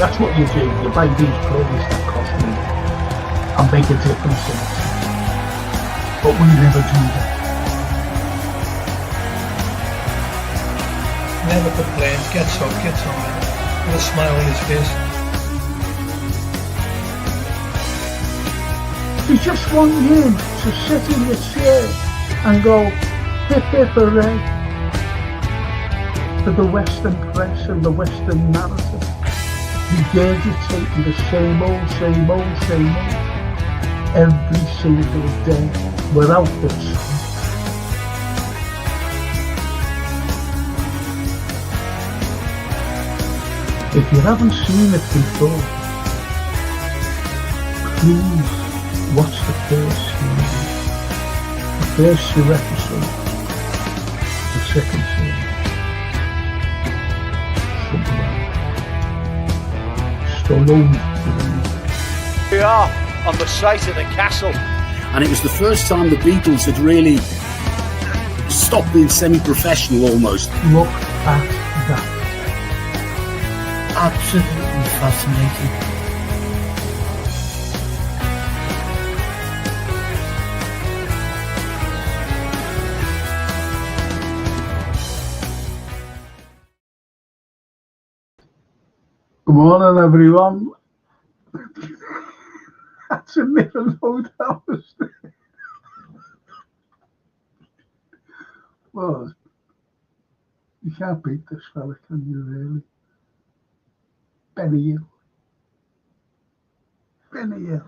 That's what you do. You buy these clothes that cost money and make a difference in it. But we never do that. Never complains, gets up, gets on with a smile on his face. You just want you to sit in your chair and go hip hip hooray for the Western press and the Western narrative, regurgitating the same old every single day without this. If you haven't seen it before, please watch the first two episodes, the second series. We are on the site of the castle, and it was the first time the Beatles had really stopped being semi-professional almost. Look at that. Absolutely fascinating. Good morning, everyone. That's a little load house. Well, you can't beat this fella, can you, really? Benny Hill.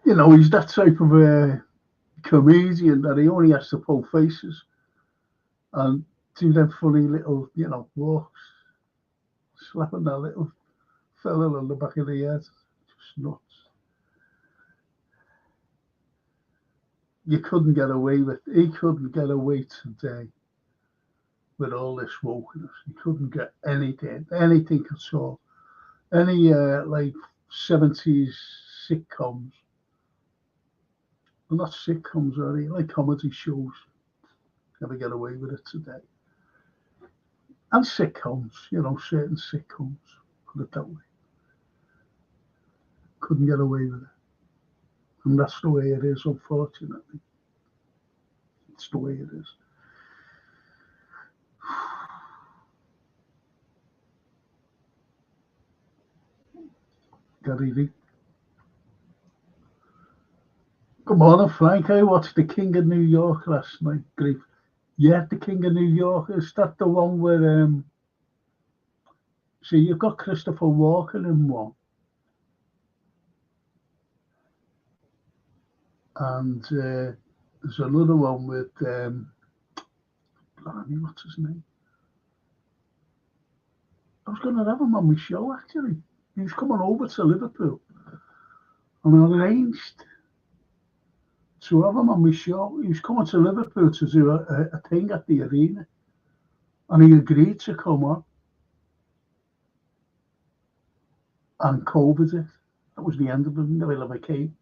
You know, he's that type of a comedian that he only has to pull faces and do them funny little, walks, slapping that little fella on the back of the head. Just nuts. He couldn't get away today with all this wokeness. He couldn't get anything at all. Any like 70s sitcoms. Well, not sitcoms, are they? Like comedy shows. Never get away with it today. And sitcoms, certain sitcoms, put it that way. Couldn't get away with it. And that's the way it is, unfortunately. It's the way it is. Gary. Good morning, Frank. I watched The King of New York last night. Grief. Yeah, The King of New York. Is that the one where see, you've got Christopher Walken in one. And there's another one with blimey, what's his name? I was going to have him on my show, actually. He was coming over to Liverpool, and I arranged to have him on my show. He was coming to Liverpool to do a thing at the arena, and he agreed to come on. And COVID it. That was the end of it. Never ever came.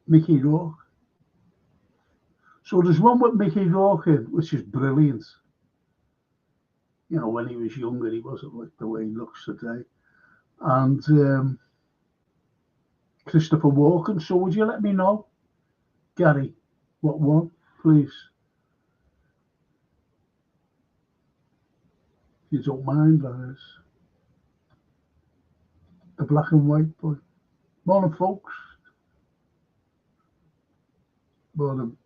Mickey Rourke. So there's one with Mickey Rourke in, which is brilliant. When he was younger, he wasn't like the way he looks today. And Christopher Walken. So would you let me know, Gary, what one, please? If you don't mind, that is. The black and white boy. Morning, folks. Morning.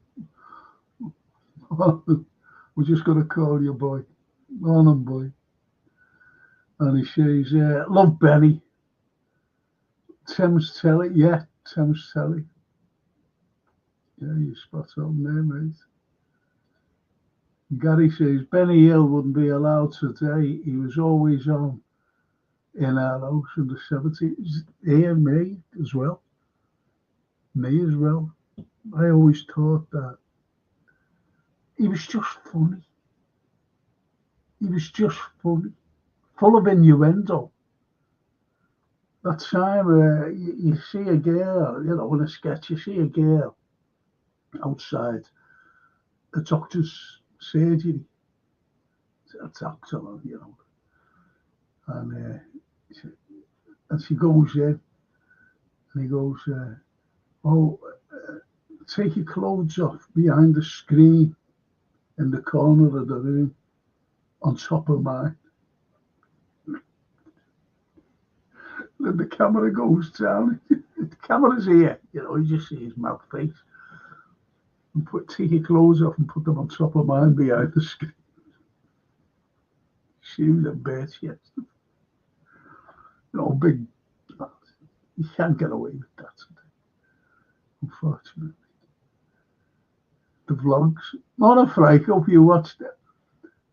We're just going to call you boy. Morning, boy. And he says, love Benny. Thames Telly. Yeah, Thames Telly. Yeah, you're spot on there, mate. Gary says, Benny Hill wouldn't be allowed today. He was always on in our house in the 70s. Here, me as well. Me as well. I always thought that he was just funny. He was just funny. Full of innuendo. That time you see a girl, in a sketch, you see a girl outside a doctor's surgery. A doctor, And and she goes in, and he goes, "Oh, take your clothes off behind the screen in the corner of the room, on top of mine." Then the camera goes down. The camera's here, you just see his mouth face. And take your clothes off and put them on top of mine behind the screen. She was a bitch, yes. Big. You can't get away with that today, unfortunately. The vlogs. Not a Frank, hope you watched it.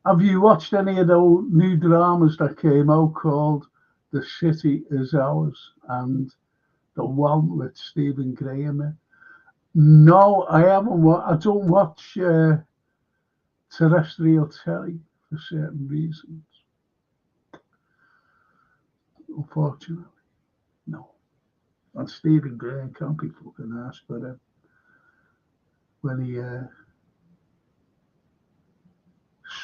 Have you watched any of the new dramas that came out called The City Is Ours and the one with Stephen Graham in? No, I haven't. I don't watch terrestrial telly for certain reasons. Unfortunately, no. And Stephen Graham can't be fucking asked, but when he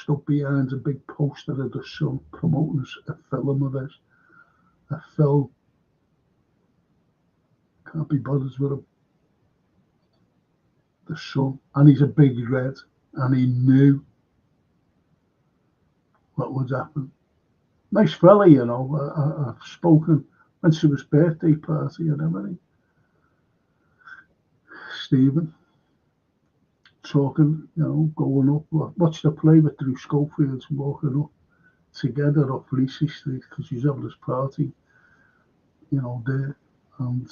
stood behind a big poster of the Sun promoting a film of his, a film, can't be bothered with him. The Sun, and he's a big red, and he knew what would happen. Nice fella, I've spoken, went to his birthday party and everything. Stephen, talking, going up, watched the play with Drew Schofield walking up together up Fleecy Street because he's having his party, there. And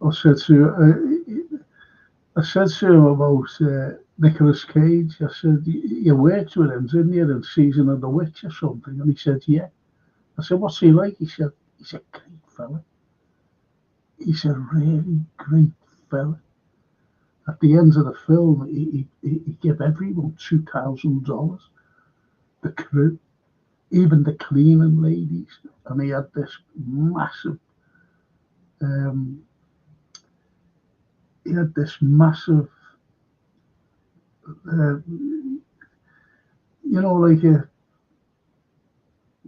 I said to him about Nicolas Cage. I said, "You worked with him, didn't you, in Season of the Witch or something?" And he said, "Yeah." I said, "What's he like?" He said, "He's a great fella. He's a really great fella." At the end of the film, he gave everyone $2,000. The crew, even the cleaning ladies, and he had this massive. Like a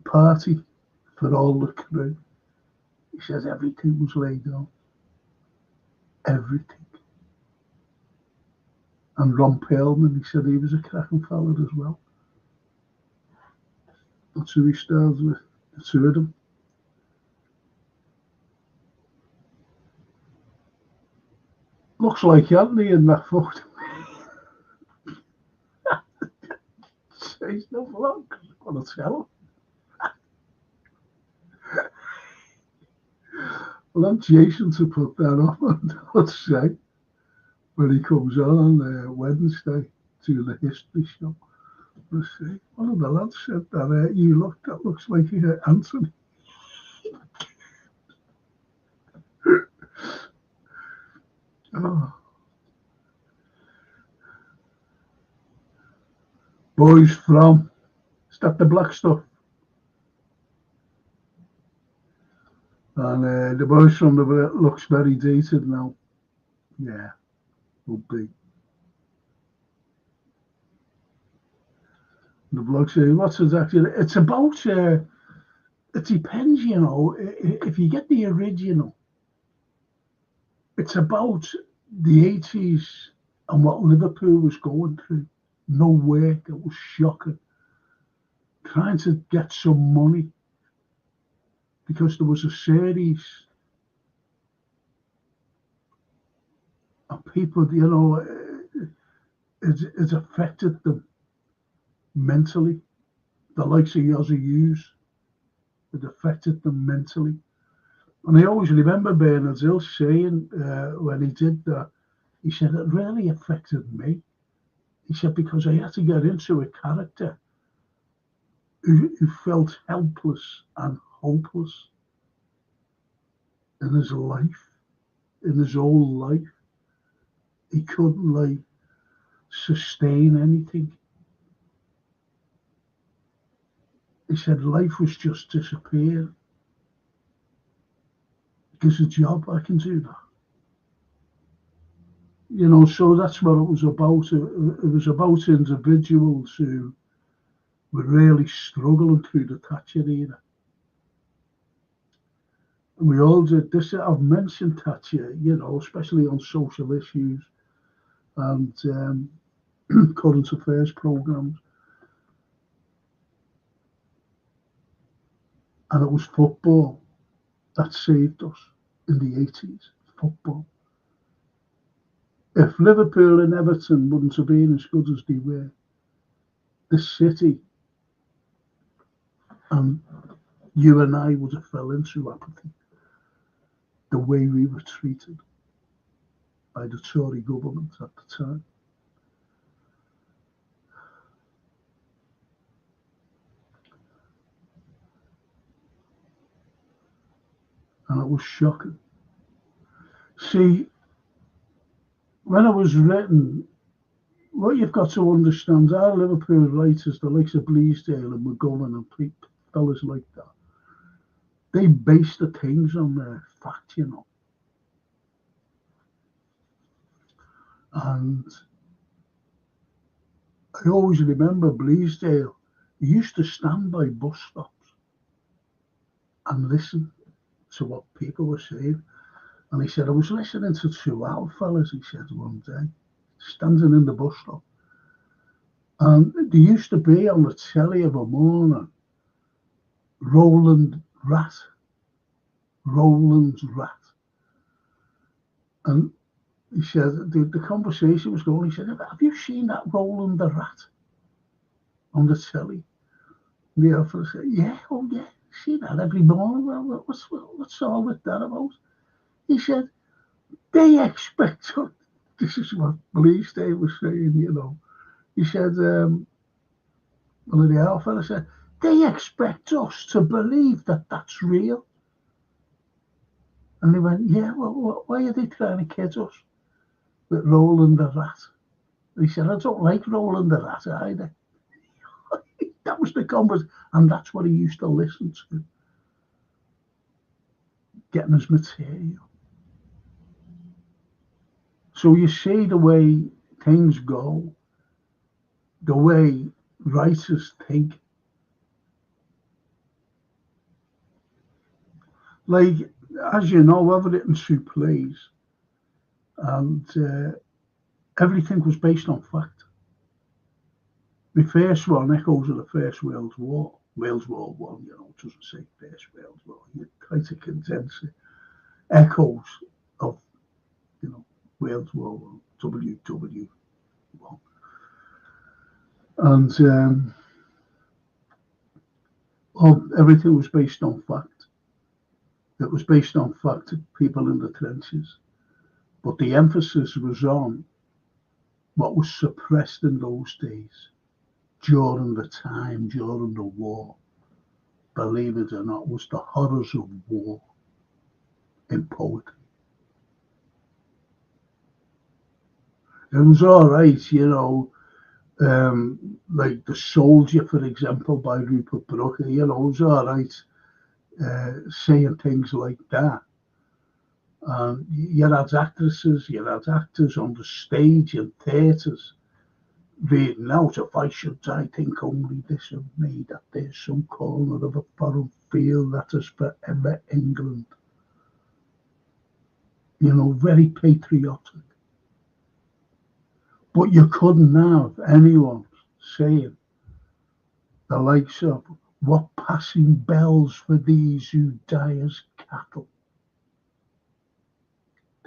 party for all the crew. He says everything was laid on. Everything. And Ron Perlman, he said he was a cracking fella as well. That's who he stars with, the two of them. Looks like Anthony in that photo. Says no vlog. I'm gonna tell him. I'll have Jason to put that on, let's say, when he comes on Wednesday to the history show. Let's see. One of the lads said that that looks like Anthony. Oh. Boys from, is that the black stuff? And the boys from the looks very dated now. Yeah, will be. The bloke says, "What's it actually?" It's about. It depends, if you get the original. It's about the 80s and what Liverpool was going through. No work, it was shocking. Trying to get some money because there was a series and people, it affected them mentally. The likes of Yossi Hughes, it affected them mentally. And I always remember Bernard Hill saying when he did that, he said, it really affected me. He said, because I had to get into a character who felt helpless and hopeless in his life, in his whole life. He couldn't sustain anything. He said life was just disappearing. Gives a job, I can do that. So that's what it was about. It was about individuals who were really struggling through the Thatcher era. And we all did this. I've mentioned Thatcher, especially on social issues and current affairs programs. And it was football that saved us in the 80s. Football. If Liverpool and Everton wouldn't have been as good as they were, the city and you and I would have fell into apathy. The way we were treated by the Tory government at the time. And it was shocking. See, when it was written, what you've got to understand, our Liverpool writers, the likes of Bleasdale and McGovern and fellas like that, they base the things on their fact, And I always remember Bleasdale, he used to stand by bus stops and listen to what people were saying. And he said, I was listening to two old fellas, he said one day, standing in the bus stop. And there used to be on the telly of a morning, Roland's Rat. And he said, the conversation was going, he said, have you seen that Roland the Rat on the telly? And the other said, yeah, see that every morning. Well, what's all with that about? He said, they expect, this is what Bleasdale was saying, He said, one of the other fellas said, they expect us to believe that that's real. And they went, yeah, well, why are they trying to kid us with Roland the Rat? And he said, I don't like Roland the Rat either. That was the conversation, and that's what he used to listen to, getting his material. So you see the way things go, the way writers think. Like, as you know, I've written 2 plays, and everything was based on fact. The first one, Echoes of the First World War, Wales War One, it doesn't say First World War. You try to condense it. Echoes of, Wales War One, WW1. And everything was based on fact. It was based on fact of people in the trenches. But the emphasis was on what was suppressed in those days, during the war. Believe it or not, was the horrors of war in poetry. It was all right, like The Soldier, for example, by Rupert Brooke, it was all right saying things like that. You had actresses, you had actors on the stage in theatres reading out, if I should die, think only this of me, that there's some corner of a foreign field that is forever England. Very patriotic. But you couldn't have anyone saying the likes of, what passing bells for these who die as cattle.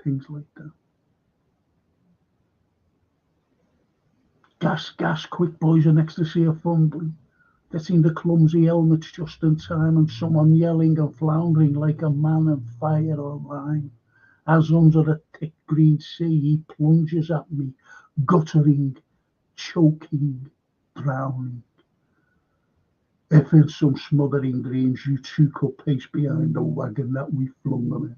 Things like that. Gas, quick boys, an ecstasy of fumbling. Getting the clumsy helmets just in time, and someone yelling and floundering like a man in fire or line. As under a thick green sea he plunges at me, guttering, choking, drowning. If in some smothering dreams you too could pace behind the wagon that we flung him in,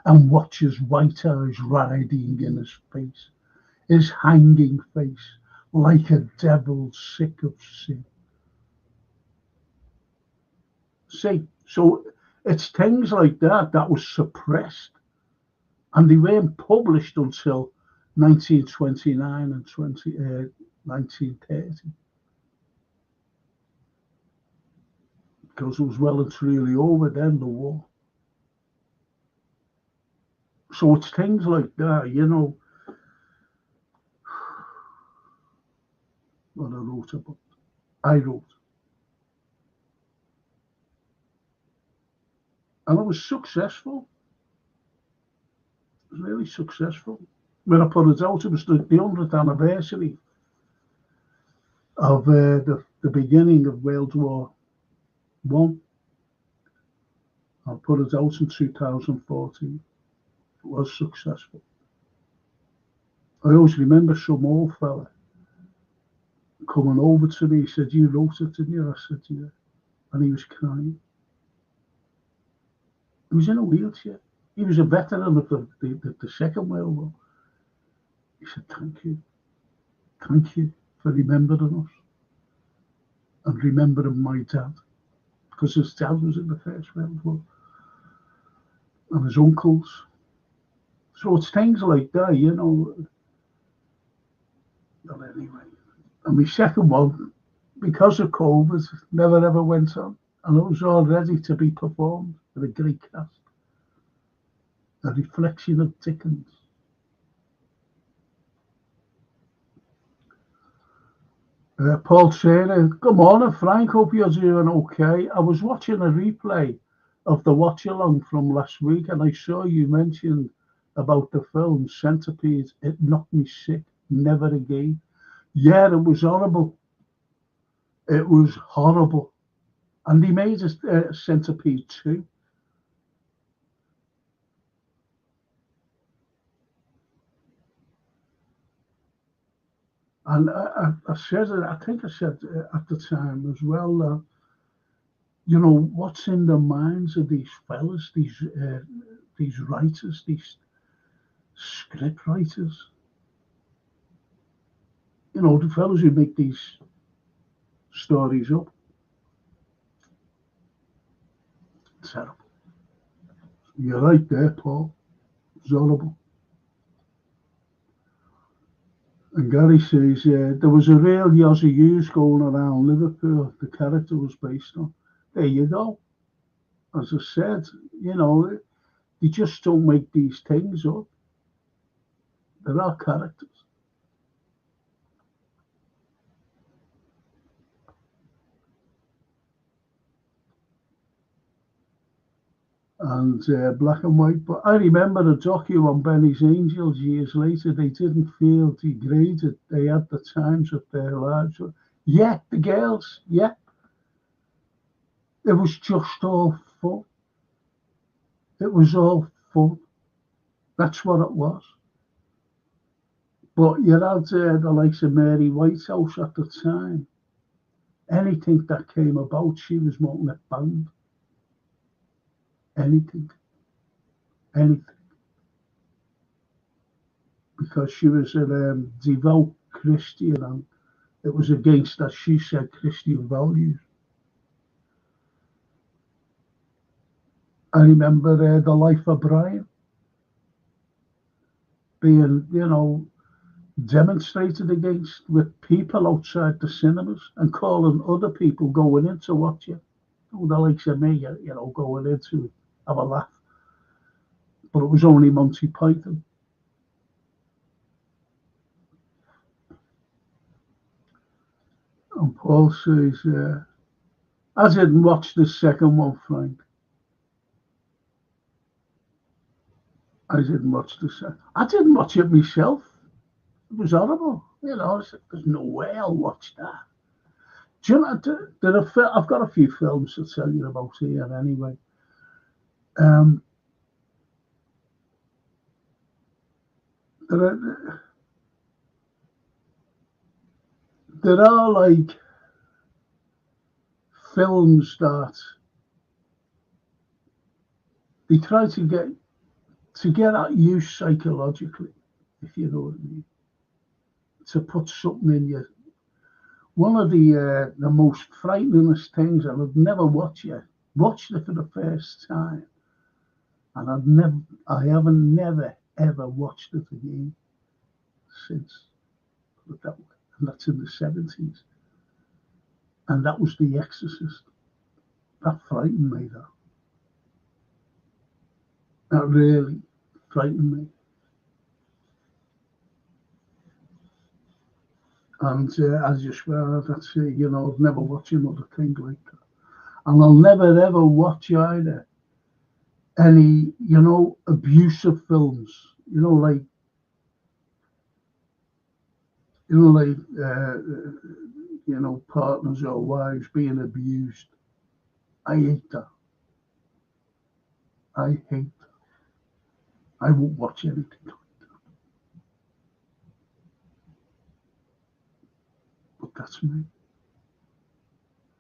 and watch his white eyes riding in his face, his hanging face, like a devil sick of sin. See, so it's things like that was suppressed, and they weren't published until 1929 and 1930. because it was well and truly over then, the war. So it's things like that, you know, what I wrote about. I wrote. And it was successful. It was really successful. When I put it out, it was the 100th anniversary of the beginning of World War One. I put it out in 2014. It was successful. I always remember some old fella coming over to me. He said, "You wrote it, didn't you?" I said, "Yeah." And he was crying. He was in a wheelchair. He was a veteran of the Second World War. He said, "Thank you. Thank you for remembering us and remembering my dad." Because his dad was in the First World War. And his uncles. So it's things like that, you know. But anyway. And my second one, because of COVID, never ever went on. And it was all ready to be performed with a great cast. A reflection of Dickens. Paul Trainer, good morning, Frank. Hope you're doing okay. I was watching a replay of the watch along from last week, and I saw you mentioned about the film Centipede. It knocked me sick. Never again. Yeah, it was horrible. It was horrible. And they made a Centipede too. And I said it, I think I said at the time as well that, you know, what's in the minds of these fellas, these writers, these script writers, you know, the fellas who make these stories up. Terrible. You're right there, Paul. It's horrible. And Gary says, there was a real Yossi Hughes going around Liverpool. The character was based on. There you go. As I said, you know, they just don't make these things up. There are characters. And black and white. But I remember a docu on Benny's Angels years later. They didn't feel degraded. They had the times of their lives. Yeah, the girls, yeah. It was just all fun. It was all fun. That's what it was. But you had the likes of Mary Whitehouse at the time. Anything that came about, she was wanting it banned. Anything. Anything. Because she was a devout Christian and it was against, as she said, Christian values. I remember The Life of Brian being, you know, demonstrated against with people outside the cinemas and calling other people going in to watch it. Oh, the likes of me, you know, going in to have a laugh. But it was only Monty Python. And Paul says, I didn't watch the second one, Frank. I didn't watch the second. I didn't watch it myself. It was horrible. You know, there's no way I'll watch that. Do you know, I've got a few films to tell you about here anyway. There are like films that they try to get at you psychologically, if you know what I mean. To put something in you. One of the most frighteningest things, and I've never watched it for the first time, and I haven't never ever watched it again since. And that's in the 70s, and that was The Exorcist. That frightened me, that really frightened me. And I just felt that's you know, I'll never watch another thing like that. And I'll never ever watch either any, you know, abusive films. You know, like you know, partners or wives being abused. I hate that. I hate that. I won't watch anything like that. But that's me.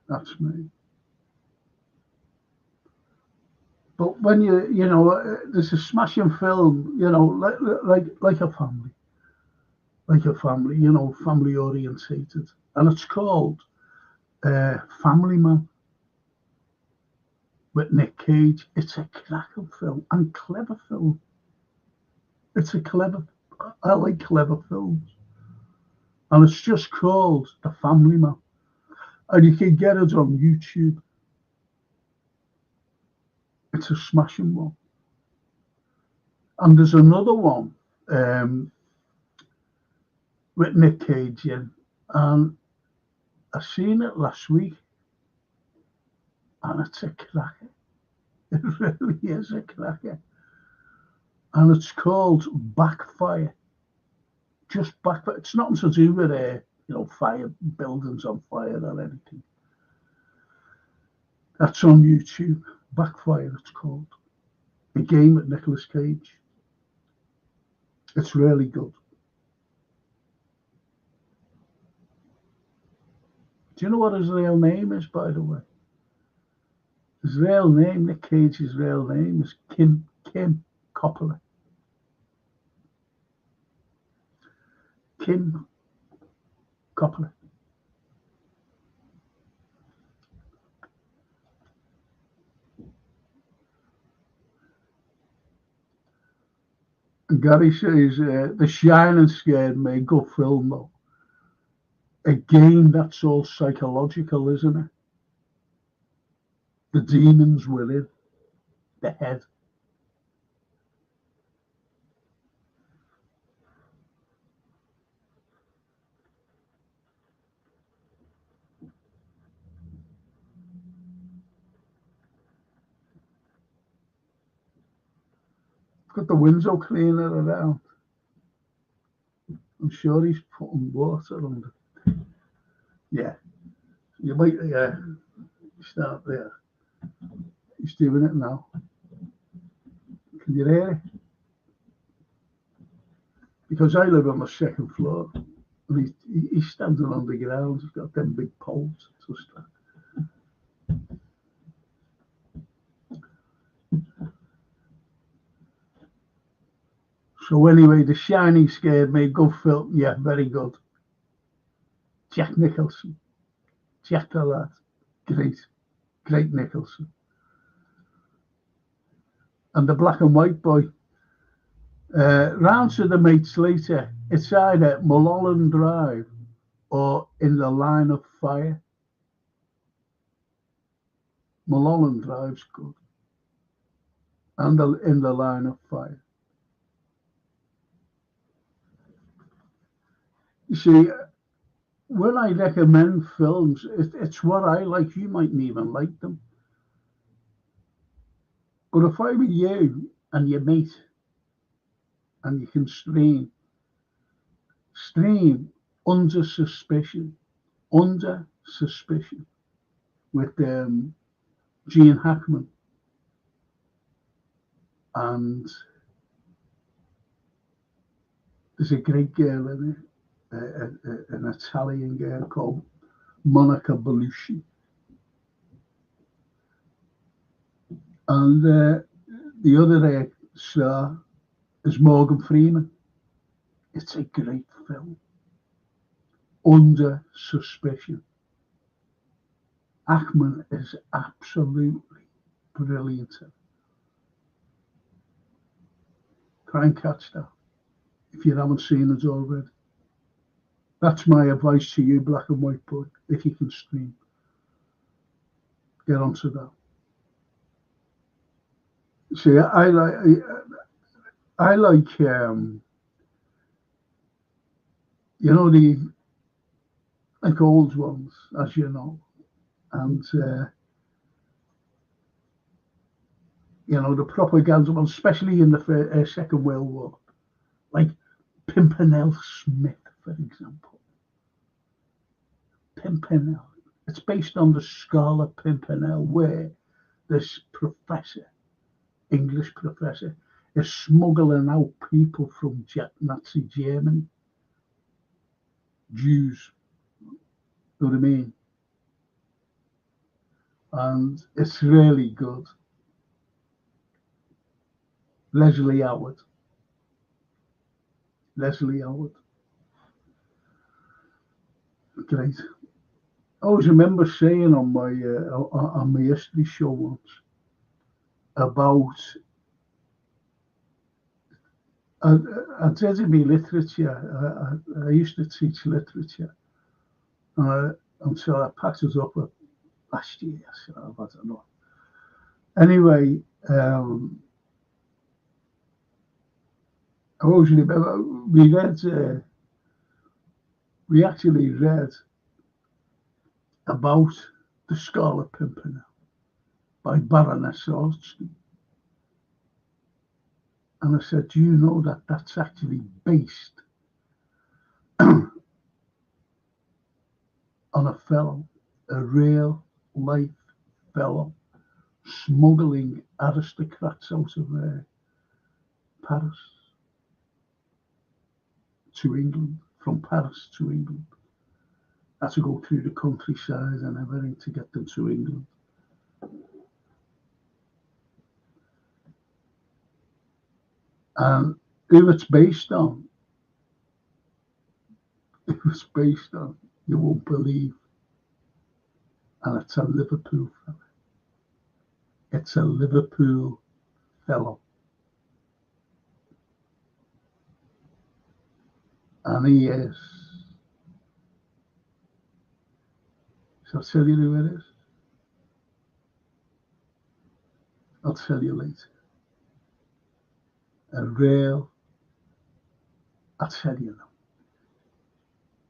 That's me. But when you know, there's a smashing film, you know, like a family, you know, family orientated, and it's called Family Man with Nick Cage. It's a cracking film and clever film. It's a clever. I like clever films, and it's just called The Family Man, and you can get it on YouTube. It's a smashing one. And there's another one with Nick Cage in, and I seen it last week, and it's a cracker. It really is a cracker. And it's called Backfire. Just Backfire. It's nothing to do with you know, fire, buildings on fire or anything. That's on YouTube. Backfire, it's called. A game with Nicolas Cage. It's really good. Do you know what his real name is, by the way? His real name, Nick Cage's real name, is Kim Coppola. Kim Coppola. And Gary says, The Shining scared me. Good film, though. Again, that's all psychological, isn't it? The demons within the head. Got the window cleaner around. I'm sure he's putting water on it. Yeah. You might, start there. He's doing it now. Can you hear it? Because I live on the second floor, and he's standing on the ground. He's got them big poles to stand. So anyway, The Shining scared me. Good film. Yeah, very good. Jack Nicholson. Jack the lad. Great Nicholson. And the black and white boy. Round to the mates later. It's either Mulholland Drive or In the Line of Fire. Mulholland Drive's good. And In the Line of Fire. You see, when I recommend films, it's what I like. You mightn't even like them. But if I were you and your mate, and you can stream Under Suspicion with Gene Hackman and there's a great girl in it, an Italian girl called Monica Bellucci, and the other star is Morgan Freeman. It's a great film. Under Suspicion. Hackman is absolutely brilliant. Try and catch that if you haven't seen it already. That's my advice to you, black and white boy, if you can stream. get onto that. See, I like the like old ones, as you know, and the propaganda ones, especially in the Second World War, like Pimpernel Smith, for example. Pimpernel. It's based on the Scarlet Pimpernel, where this professor, English professor, is smuggling out people from Nazi Germany, Jews. You know what I mean? And it's really good. Leslie Howard. Great. I always remember saying on my history show once about I did in my literature. I used to teach literature until I packed it up last year. So I don't know. Anyway, I always remember we actually read about the Scarlet Pimpernel by Baroness Orski. And I said, do you know that that's actually based on a fellow, a real life fellow, smuggling aristocrats out of Paris to England, from Paris to England. Had to go through the countryside and everything to get them to England. And who it's based on, you won't believe. And it's a Liverpool fellow. It's a Liverpool fellow. And he is. Shall I tell you who it is? I'll tell you later. I'll tell you now.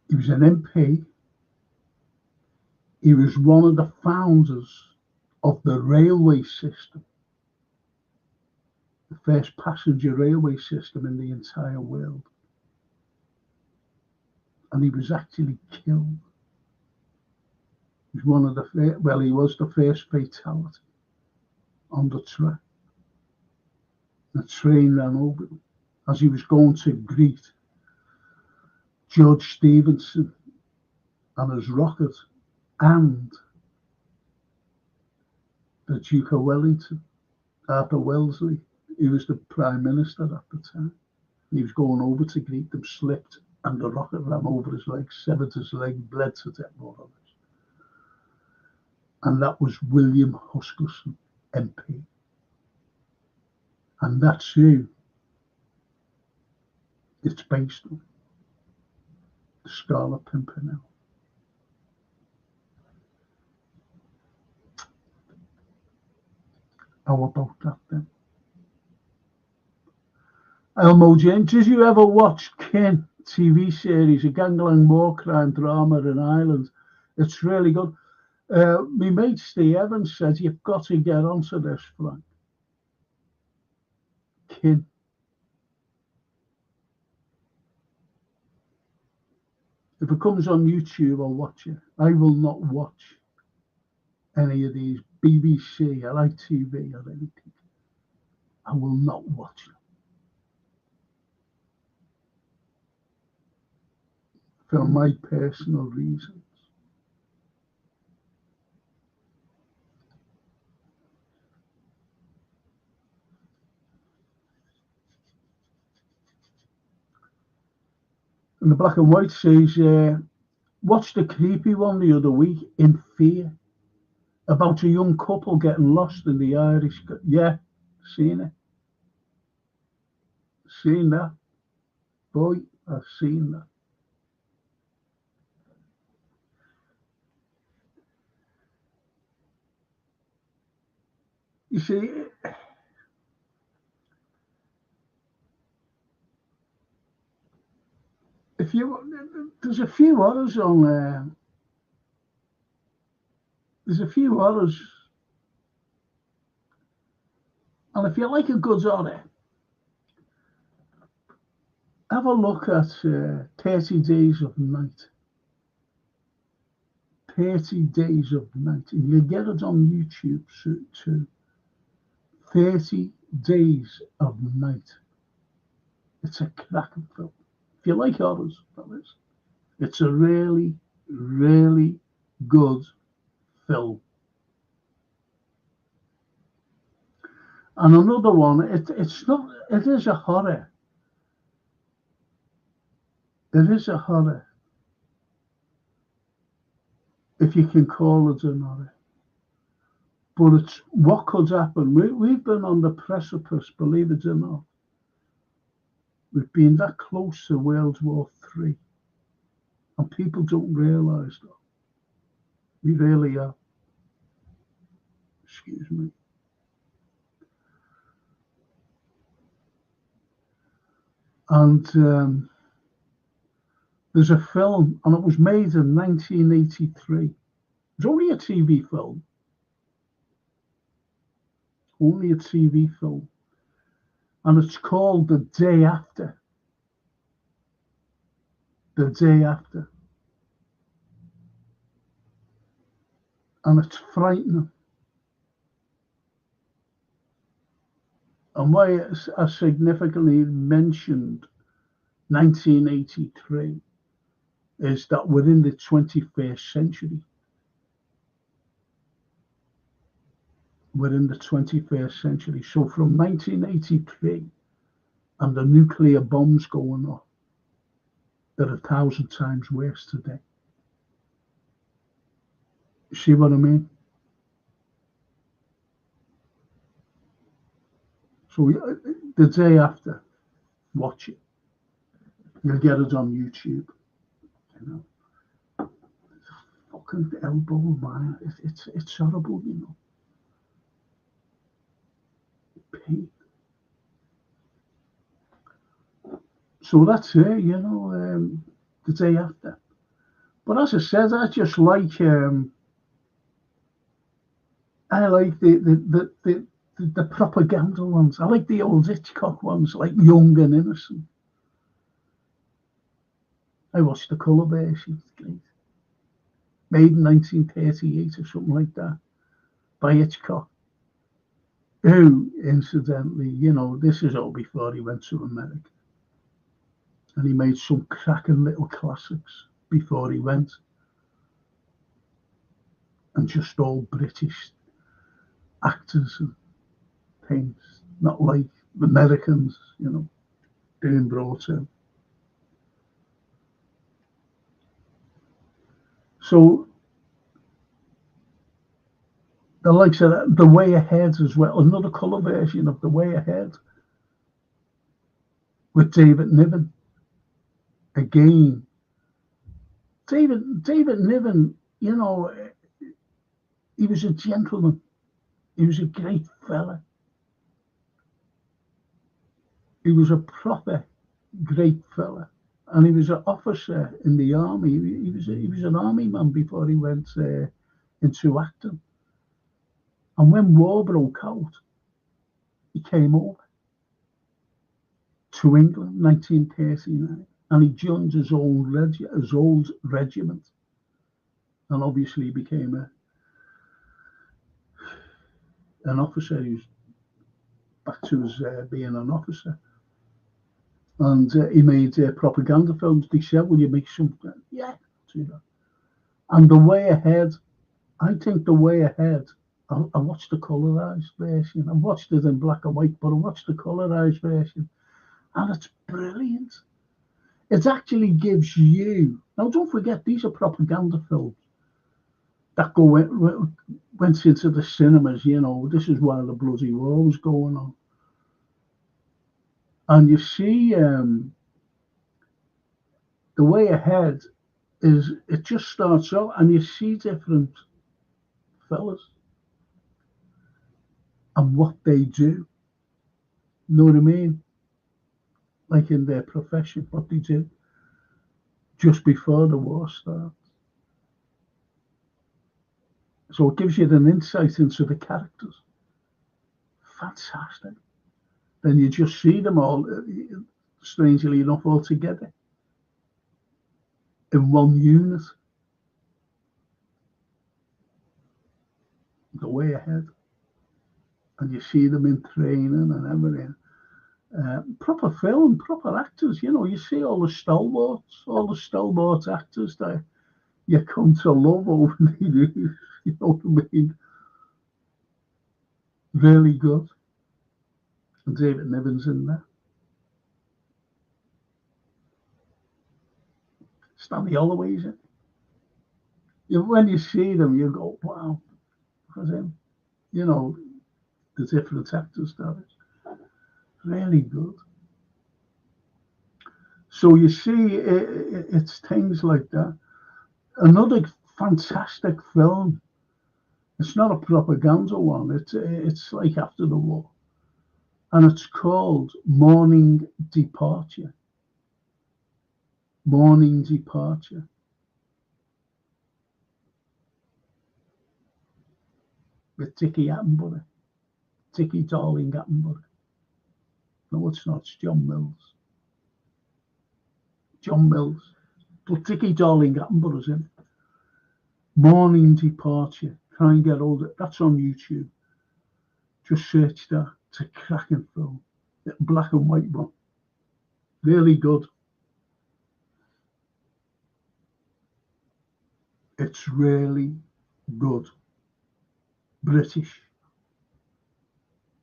He was an MP. He was one of the founders of the railway system, the first passenger railway system in the entire world. And he was actually killed. He was he was the first fatality on the track. The train ran over him as he was going to greet George Stephenson and his rocket and the Duke of Wellington, Arthur Wellesley. He was the Prime Minister at the time. He was going over to greet them, slipped, and the rocket ran over his leg, severed his leg, bled to death, more or less. And that was William Huskisson, MP. And that's who it's based on, the Scarlet Pimpernel. How about that then? Elmo James, did you ever watch Kin TV series, a gangland war crime drama in Ireland? It's really good. My mate Steve Evans said you've got to get onto this, Frank. Kin. If it comes on YouTube, I'll watch it. I will not watch any of these BBC, LITV or anything. I will not watch them. For my personal reasons. And the black and white says, watched a creepy one the other week, In Fear, about a young couple getting lost in the Irish. Yeah, seen it. Seen that. Boy, I've seen that. You see, if there's a few others on there's a few others, and if you like a good horror, have a look at 30 Days of Night. 30 Days of Night, and you get it on YouTube too. 30 Days of Night. It's a cracking film. If you like horrors, that is. It's a really, really good film. And another one, it's not, it is a horror. It is a horror, if you can call it an horror. But it's what could happen. We've been on the precipice, believe it or not. We've been that close to World War III. And people don't realise that. We really are. Excuse me. And there's a film, and it was made in 1983. It's only a TV film. Only a TV film. And it's called The Day After. The Day After. And it's frightening. And why I significantly mentioned 1983 is that we're in the 21st century. We're in the 21st century. So from 1983 and the nuclear bombs going off, they're 1,000 times worse today. You see what I mean? So The Day After, watch it. You'll get it on YouTube. You know, fucking elbow, man. It's horrible, you know. Pain. So that's it, you know. The Day After. But as I said, I just like the propaganda ones. I like the old Hitchcock ones, like Young and Innocent. I watched the colour version. It's great. Made in 1938 or something like that by Hitchcock. Who, incidentally, you know, this is all before he went to America. And he made some cracking little classics before he went. And just all British actors and things, not like Americans, you know, being brought in. So the likes of that, The Way Ahead as well, another colour version of The Way Ahead with David Niven. Again, David Niven, you know, he was a gentleman. He was a great fella. He was a proper great fella. And he was an officer in the army. He was an army man before he went into acting. And when war broke out, he came over to England, 1939, and he joined his old regiment, and obviously became an officer. Who's back to his being an officer. And he made propaganda films. They said, "Will you make something?" Yeah, do that. And The Way Ahead, I think The Way Ahead. I watched the colorized version. I watched it in black and white, but I watched the colorized version, and it's brilliant. It actually gives you. Now, don't forget, these are propaganda films that went into the cinemas. You know, this is while the bloody war was going on. And you see, The Way Ahead is, it just starts out and you see different fellas. and what they do. Know what I mean? Like in their profession, what they do just before the war starts. So it gives you an insight into the characters. Fantastic. Then you just see them all, strangely enough, all together in one unit. The way ahead. And you see them in training and everything. Proper film, proper actors. You know, you see all the stalwart actors that you come to love over the years. You know what I mean? Really good. And David Niven's in there. Stanley Holloway's in. When you see them, you go, wow, look at him. You know, the different actors that is. Really good. So you see, it's things like that. Another fantastic film. It's not a propaganda one. It's like after the war, and it's called Morning Departure. Morning Departure. With Dickie Attenborough. Dickie Darling Attenborough. No, it's not. It's John Mills. John Mills. But Dickie Darling Attenborough's in it. Morning Departure. Try and get hold of it. That's on YouTube. Just search that. It's a cracking film. Black and white one. Really good. It's really good. British.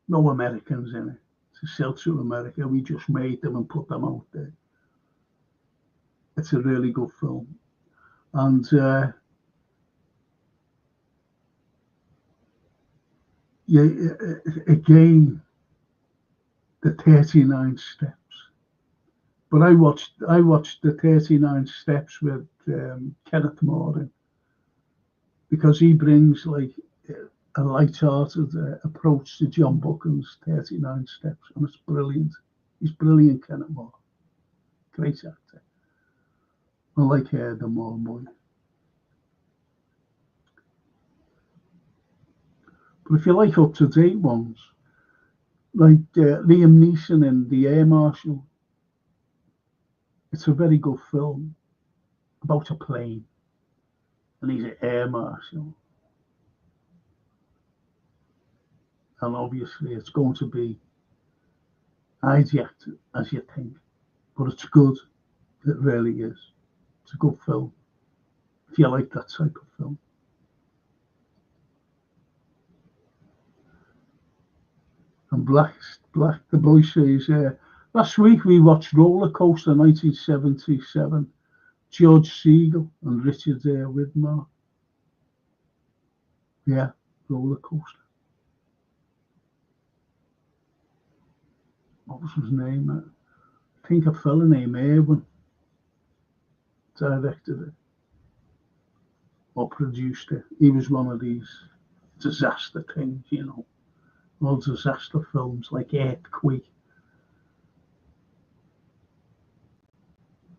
No Americans in it. It's a sell to America. We just made them and put them out there. It's a really good film. And again, the 39 Steps. But I watched the 39 Steps with Kenneth Moore in, because he brings like a light-hearted approach to John Buchan's 39 Steps, and it's brilliant. He's brilliant, Kenneth Moore. Great actor. I like the Moore boy. But if you like up-to-date ones, like Liam Neeson in The Air Marshal, it's a very good film about a plane, and he's an air marshal. And obviously it's going to be hijacked, as you think. But it's good. It really is. It's a good film, if you like that type of film. And Black, the boy says, last week we watched Roller Coaster 1977, George Segal and Richard Widmark. Yeah, Roller Coaster. What was his name? I think a fella named Erwin directed it or produced it. He was one of these disaster things, you know, all disaster films like Earthquake,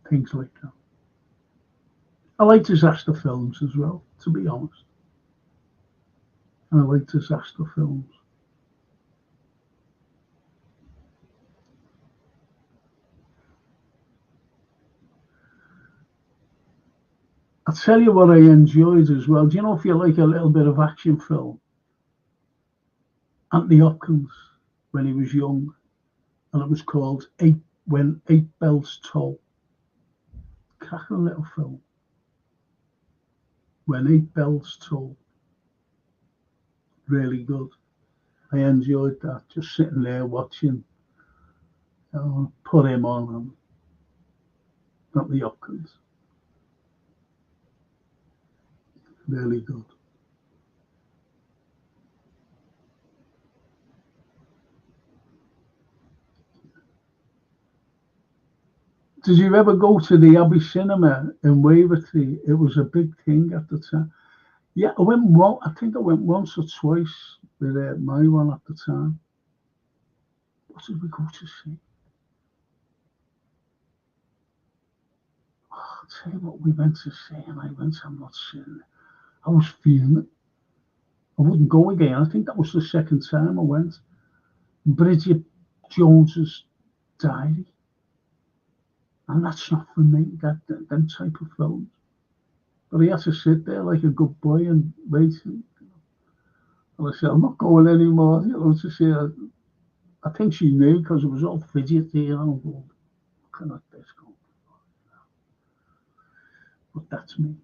things like that. I like disaster films as well, to be honest. I like disaster films. I'll tell you what I enjoyed as well. Do you know, if you like a little bit of action film, Anthony Hopkins, when he was young, and it was called When Eight Bells Toll. Cracking little film. When Eight Bells Toll. Really good. I enjoyed that, just sitting there watching, put him on, and Anthony Hopkins. Really good. Did you ever go to the Abbey Cinema in Wavertree? It was a big thing at the time. Yeah, I went one. I think I went once or twice with my one at the time. What did we go to see? Oh, I'll tell you what we went to see, and I went. I'm not seeing it. I was feeling it. I wouldn't go again. I think that was the second time I went. Bridget Jones's Diary, and that's not for me. Them type of films. But he had to sit there like a good boy and wait. And I said, I'm not going anymore. To see her. I think she knew because it was all fidgety. Looking at this going, but that's me.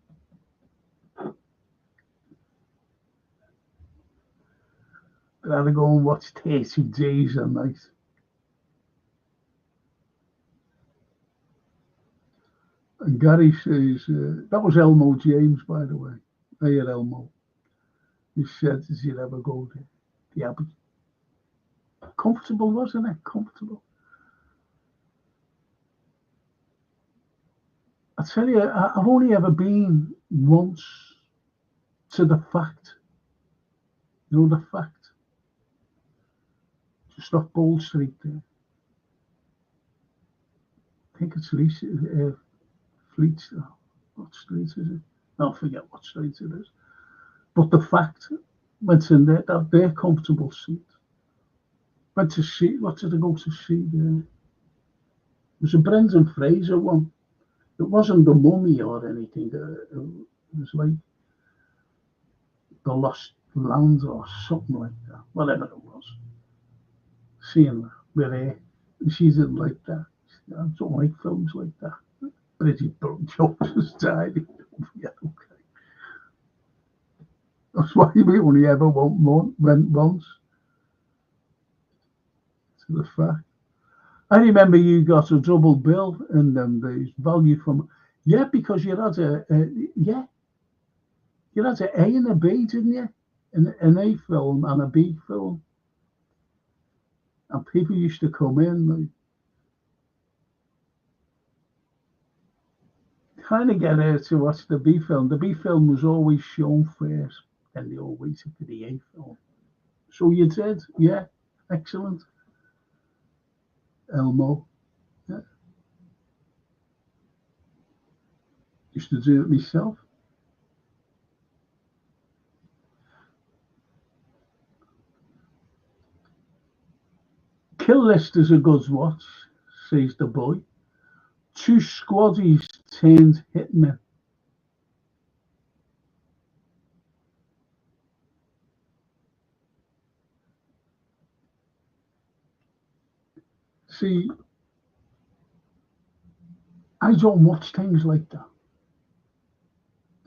But I had to go and watch 30 Days a Night. And Gary says, that was Elmo James, by the way. Hey, Elmo. He said, did you ever go there? Yeah, but comfortable, wasn't it? Comfortable. I tell you, I've only ever been once to the Fact. You know the Fact? Just off Bold Street there. I think it's Fleet. What street is it? I forget what street it is. But the Fact went in there, their comfortable seat. Went to see, what did I go to see there? It was a Brendan Fraser one. It wasn't The Mummy or anything. It was like The Lost Land or something like that. Whatever it was. Seeing that with her. She didn't like that. I don't like films like that. Bridget Jones has died. Yeah, okay. That's why we only ever went once to the Fact. I remember you got a double bill in them days, value from, yeah, because you had you had an A and a B, didn't you? An A film and a B film. And people used to come in, like, kind of get her to watch the B film. The B film was always shown first, and they all waited for the A film. So you did, yeah, excellent. Elmo, yeah. Used to do it myself. Kill List is a good watch, says the boy. Two squaddies turned hitmen. See, I don't watch things like that.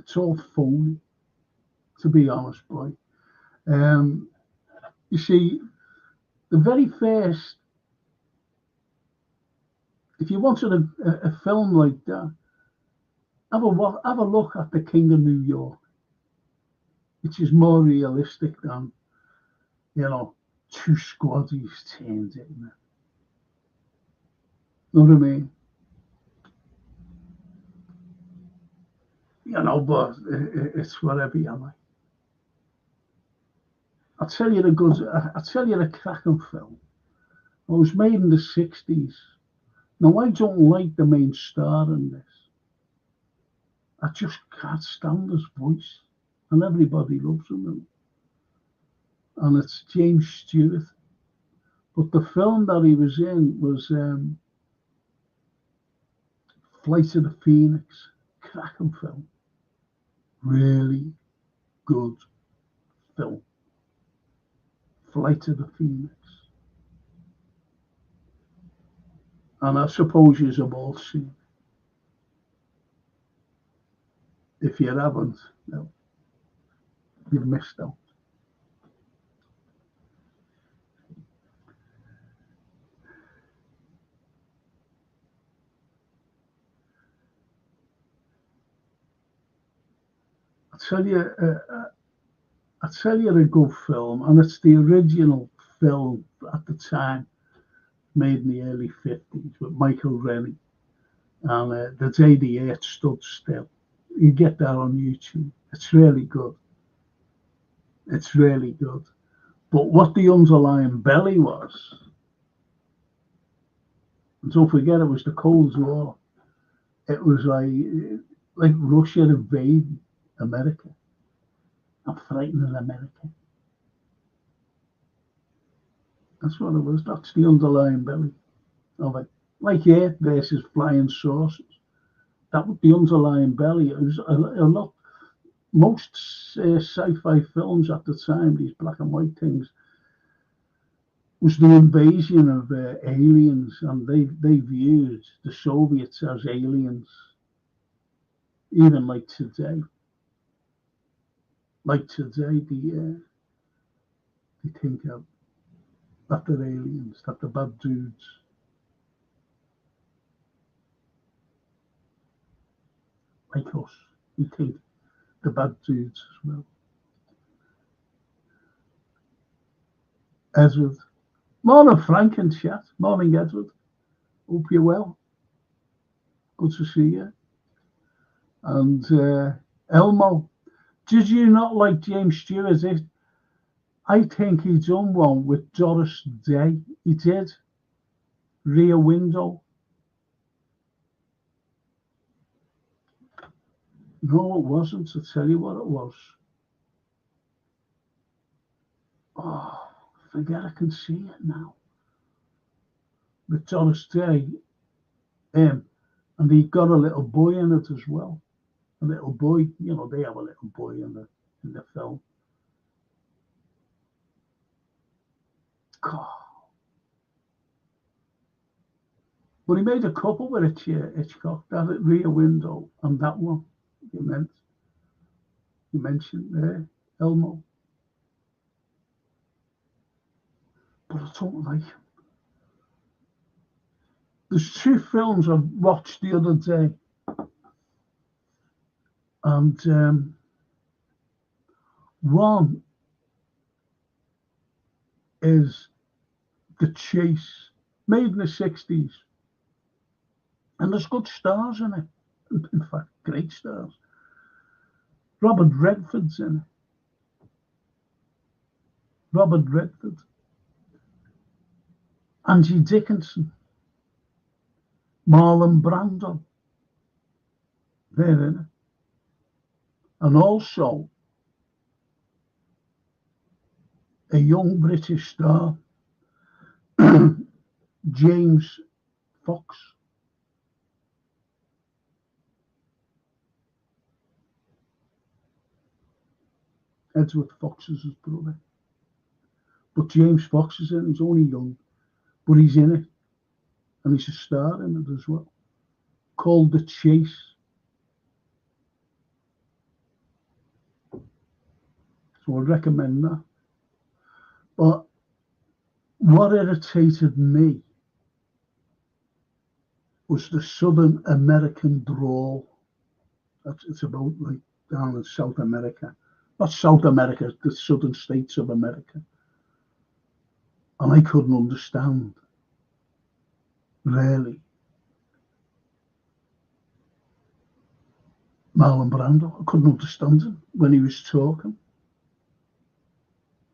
It's all phony, to be honest, boy. You see, the very first, if you wanted a film like that, have a look at The King of New York, which is more realistic than, two squaddies turned hitmen. Know what I mean? But it's whatever you like. I'll tell you the cracking film. It was made in the 60s. Now, I don't like the main star in this. I just can't stand his voice. And everybody loves him. And it's James Stewart. But the film that he was in was Flight of the Phoenix. Cracking film. Really good film. Flight of the Phoenix. And I suppose you've all seen. If you haven't, you've missed out. I tell you a good film, and it's the original film at the time, made in the early 50s with Michael Rennie, and The Day the Earth Stood Still. You get that on YouTube. It's really good. It's really good. But what the underlying belly was, and don't forget it was the Cold War. It was like Russia invading America and frightening America. That's what it was. That's the underlying belly of it. Like Earth versus flying saucers. That was the underlying belly. It was a lot. Most sci-fi films at the time, these black and white things, was the invasion of aliens, and they viewed the Soviets as aliens. Even like today, they think of that they're aliens, that they're bad dudes. Like us, we think the bad dudes as well. Edward. Morning, Frank and chat. Morning, Edward. Hope you're well. Good to see you. And Elmo, did you not like James Stewart? I think he done one with Doris Day. He did. Rear Window. No, it wasn't. I'll tell you what it was. Oh, forget I can see it now. With Doris Day, and he got a little boy in it as well. A little boy, they have a little boy in the film. God. But he made a couple with Hitchcock, that Rear Window and that one you mentioned there, Elmo. But I don't like him. There's two films I watched the other day, and one is The Chase, made in the 60s. And there's good stars in it. In fact, great stars. Robert Redford's in it. Robert Redford. Angie Dickinson. Marlon Brando. They're in it. And also a young British star, James Fox. Edward Fox is his brother. But James Fox is in it. He's only young, but he's in it. And he's a star in it as well. Called The Chase. So I'd recommend that. But what irritated me was the Southern American drawl. It's about like down in South America. Not South America, the southern states of America. And I couldn't understand, really. Marlon Brando, I couldn't understand him when he was talking.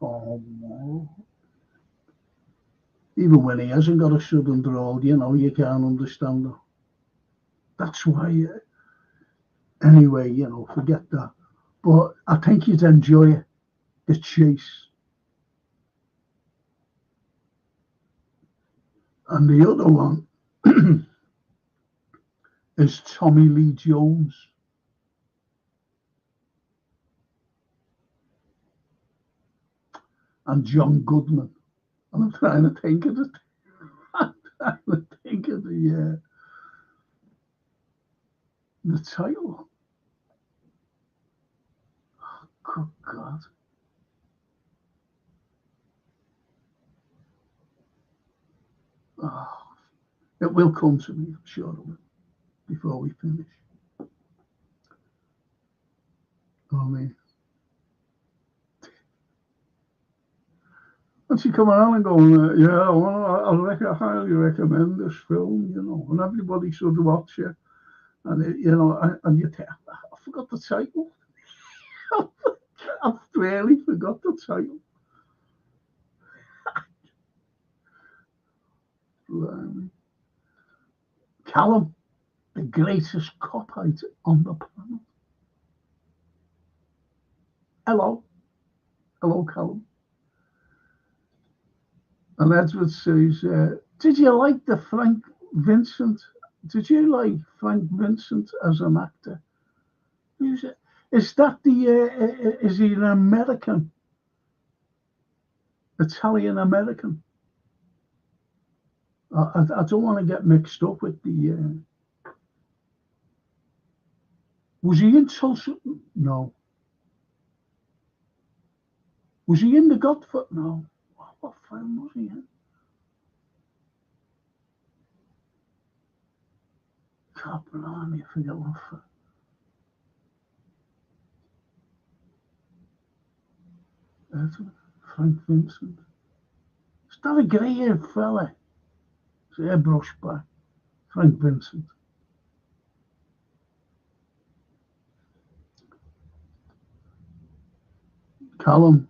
Oh, no. Even when he hasn't got a southern drawl, you can't understand him. That's why, anyway, forget that. But I think you'd enjoy it, The Chase. And the other one is Tommy Lee Jones. And John Goodman. And I'm trying to think of it. The title. Oh, good God. Oh, it will come to me, I'm sure it will, before we finish. Oh, man. And she come around and going, I highly recommend this film, and everybody should watch it. And, and you think, I forgot the title. I've really forgot the title. Blimey. Callum, the greatest copite on the planet. Hello. Hello, Callum. And Edward says, did you like the Frank Vincent? Did you like Frank Vincent as an actor? Who's it? Is that is he an American? Italian American? I don't want to get mixed up with the. Was he in Tulsa? No. Was he in The Godfather? No. What film was he in? God, blimey, I forget what film. Frank Vincent. Is that a grey-haired fella? His hair brushed back. Frank Vincent. Callum.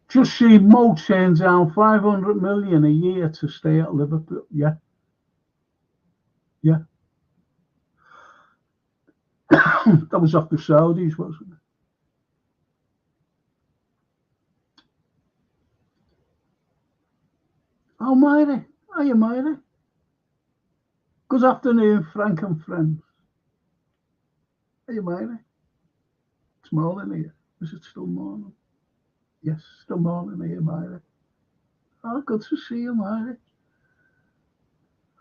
Just see Mo turns down 500 million a year to stay at Liverpool. Yeah. Yeah. That was off the Saudis, wasn't it? Oh, Myra. Hiya, Myra. Good afternoon, Frank and friends. Hiya, Myra. It's morning here. Is it still morning? Yes, still morning here, Myra. Oh, good to see you, Myra.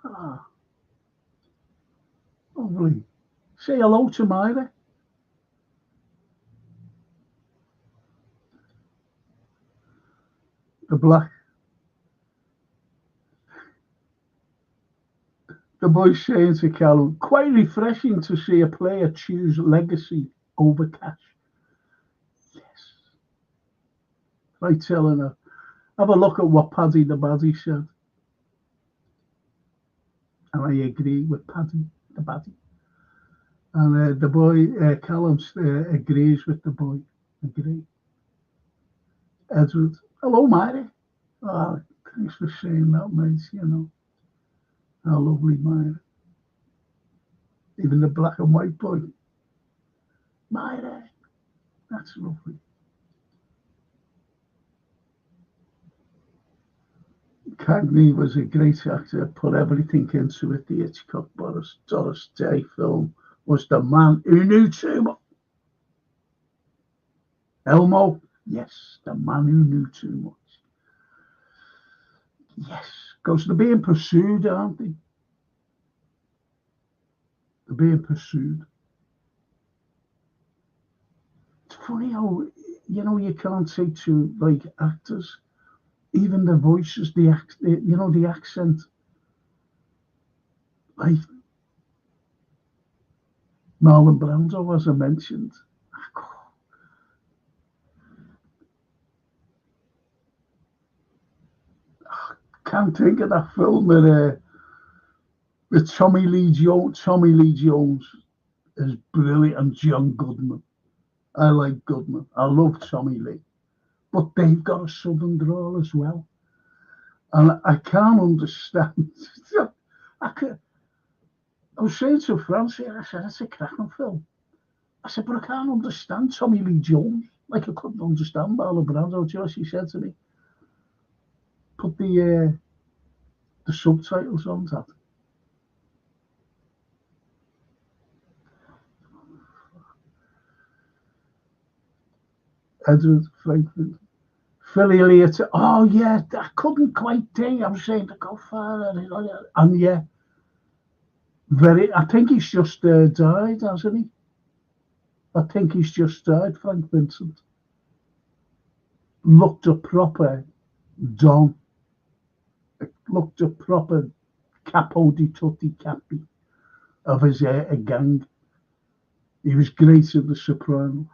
Ah, lovely. Say hello to Myra. The black. The boy saying to Callum, quite refreshing to see a player choose legacy over cash. Yes. Right telling her. Have a look at what Paddy the Baddy said. And I agree with Paddy the Baddy. And the boy, Callum, agrees with the boy. Agree. Edward, hello, Mary. Oh, thanks for saying that, mate. You know, how lovely, Mary. Even the black and white boy. Mary, that's lovely. Cagney was a great actor, put everything into it. The Hitchcock Doris Day film was the man who knew too much. Elmo, yes, the man who knew too much. Yes, because they're being pursued, aren't they? They're being pursued. It's funny how, you know, you can't say to, like, actors, even the voices, the accent. Like Marlon Brando, as I mentioned. Can't think of that film with Tommy Lee Jones. Tommy Lee Jones is brilliant, and John Goodman. I like Goodman. I love Tommy Lee, but they've got a southern drawl as well, and I can't understand. I was saying to Francie, I said, "It's a cracking film." I said, "But I can't understand Tommy Lee Jones. Like I couldn't understand Marlon Brando." Just he said to me, "Put the subtitles on that." Edward Franklin. Philly Elliott. Oh, yeah, I couldn't quite think. I was saying to Godfather. And yeah, I think he's just died, hasn't he? I think he's just died, Frank Vincent. Looked a proper Don. Looked a proper capo di tutti capi of his a gang. He was great at The Sopranos.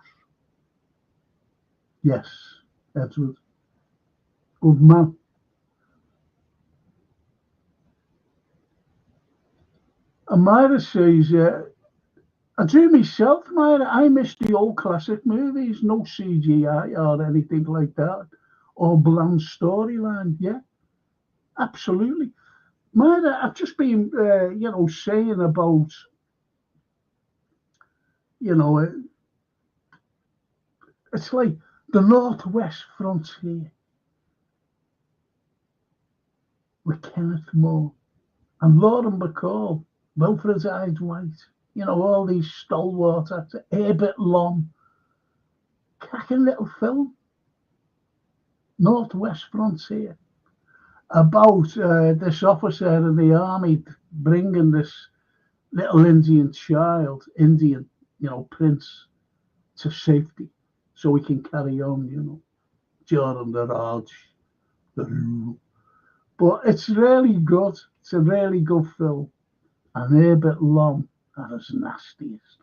Yes, Edward. Good man. Amira says, I do myself, man. I miss the old classic movies, no CGI or anything like that, or bland storyline. Yeah, absolutely. Man, I've just been, saying about, you know, it's like the Northwest Frontier with Kenneth Moore and Lauren Bacall, Wilfred Hyde White, all these stalwart actors, Herbert Lom, cracking little film, Northwest Frontier, about this officer in the army bringing this little Indian, prince, to safety so he can carry on, during the Raj, the rule. But it's really good. It's a really good film. And Herbert Lom at his nastiest.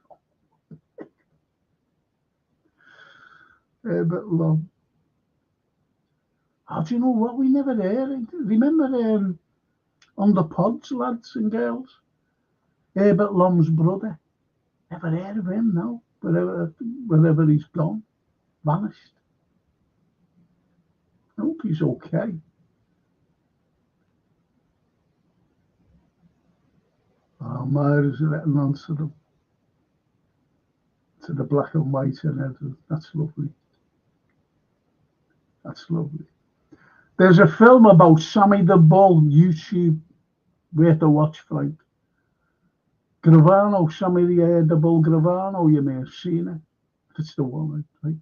Herbert Lom. Oh, do you know what? We never heard. Remember on the pods, lads and girls? Herbert Lom's brother. Never heard of him, no. Wherever he's gone. Vanished. I hope he's okay. Oh, Myra's letting on to the black and white and everything. That's lovely. That's lovely. There's a film about Sammy the Bull, YouTube, worth a watch, Frank. Gravano, Sammy the Bull Gravano, you may have seen it. If it's the one, I think.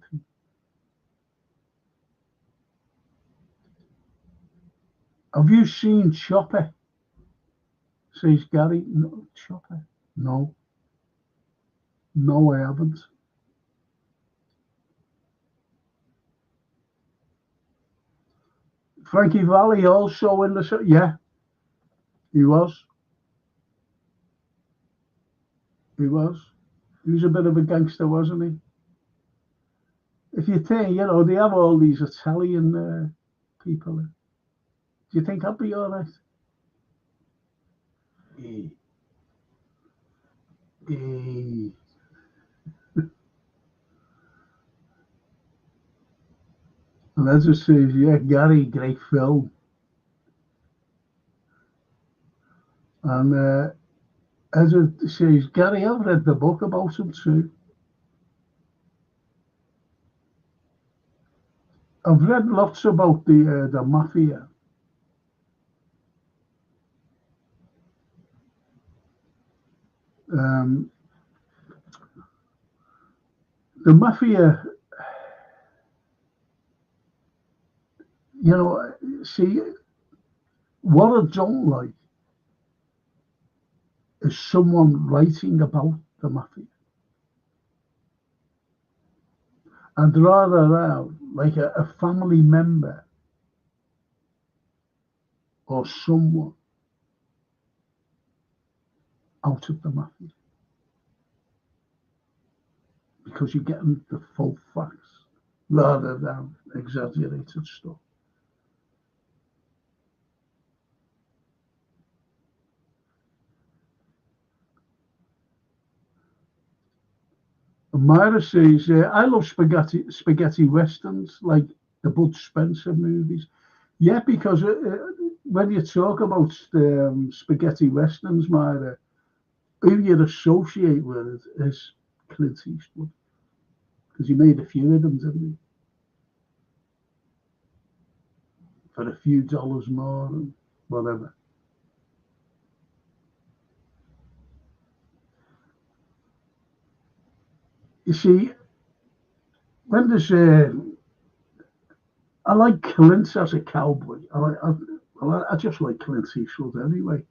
Have you seen Chopper? Says Gary. No, Chopper. No. No, I haven't. Frankie Valli also in the show. Yeah, he was. He was. He was a bit of a gangster, wasn't he? If you think, they have all these Italian people. Do you think I'd be all right? Hey. Hey. And as it says, yeah, Gary, great film. And as it says, Gary, I've read the book about him too. I've read lots about the mafia. The mafia, see, what I don't like is someone writing about the mafia. I'd rather have like a family member or someone out of the mafia, because you're getting the full facts rather than exaggerated stuff. And Myra says, I love spaghetti westerns like the Bud Spencer movies. Yeah, because when you talk about spaghetti westerns, Myra, who you associate with it is Clint Eastwood, because he made a few of them, didn't he? For a few dollars more and whatever. You see, when there's I like Clint as a cowboy. I just like Clint Eastwood anyway.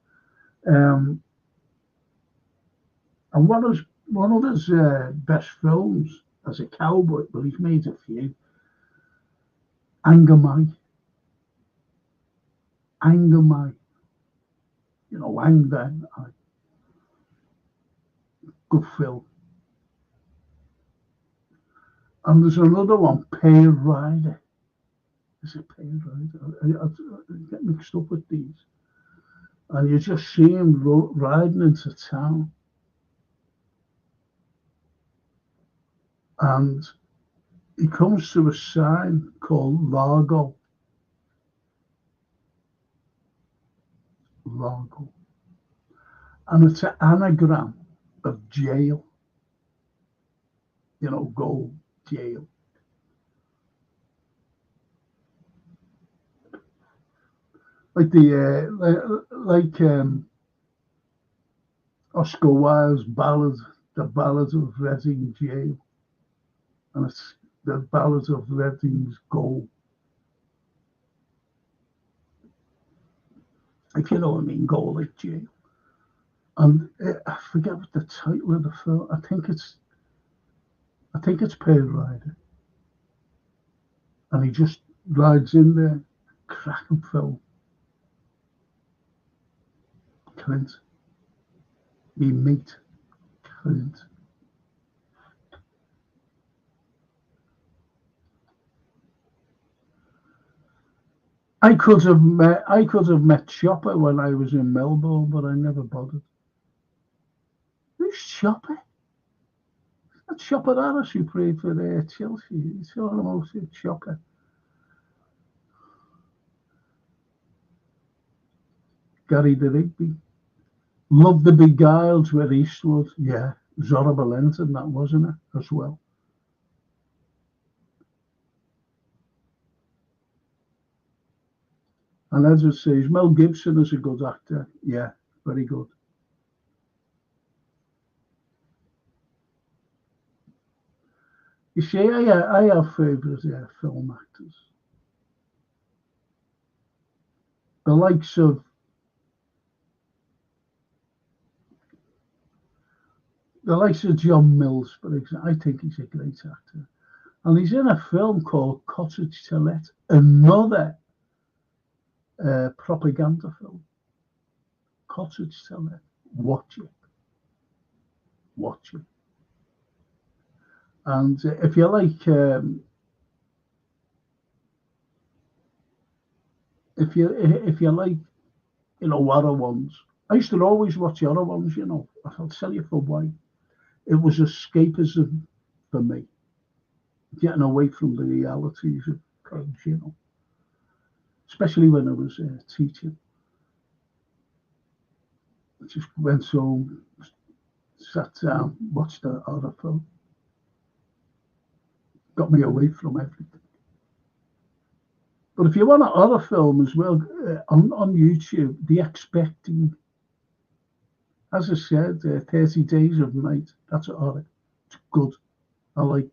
And one of his best films as a cowboy, but he's made a few. Anger My. Hang Then. Good film. And there's another one, Pale Rider. Is it Pale Rider? I get mixed up with these. And you just see him riding into town. and he comes to a sign called Largo. Largo. And it's an anagram of jail. You know, go jail. Like Oscar Wilde's ballad, The Ballad of Reading Jail, and it's the Ballad of Reading's Goal. If you know what I mean, goal like jail. And I forget what the title of the film. I think it's Pale Rider, and he just rides in there, cracking film. Clint, me meet Clint. I could have met Chopper when I was in Melbourne, but I never bothered. Who's Chopper? That's Chopper Harris who played for Chelsea. It's almost Chopper. Gary the Rigby. Loved the Beguiled where Eastwood. Yeah, Zora Valentin, that wasn't it, as well. And as it says, Mel Gibson is a good actor. Yeah, very good. You see, I have favourite film actors. The likes of John Mills, for example. I think he's a great actor. And he's in a film called Cottage to Let, another propaganda film. Cottage to Let. Watch it. And if you like, if you like, horror ones. I used to always watch horror ones. I'll tell you for why. It was escapism for me, getting away from the realities of things. Especially when I was teaching. I just went home, sat down, watched a horror film. Got me away from everything. But if you want a horror film as well, on YouTube, The Expecting, as I said, 30 Days of Night, that's a horror. It's good. I like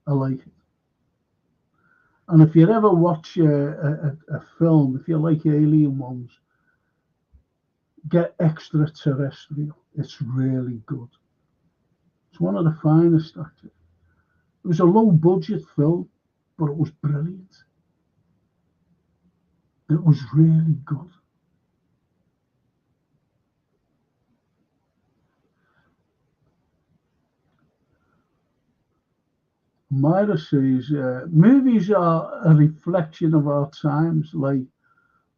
it. And if you ever watch a film, if you like alien ones, get Extraterrestrial. It's really good. It's one of the finest, actually. It was a low-budget film, but it was brilliant. It was really good. Myra says, movies are a reflection of our times, like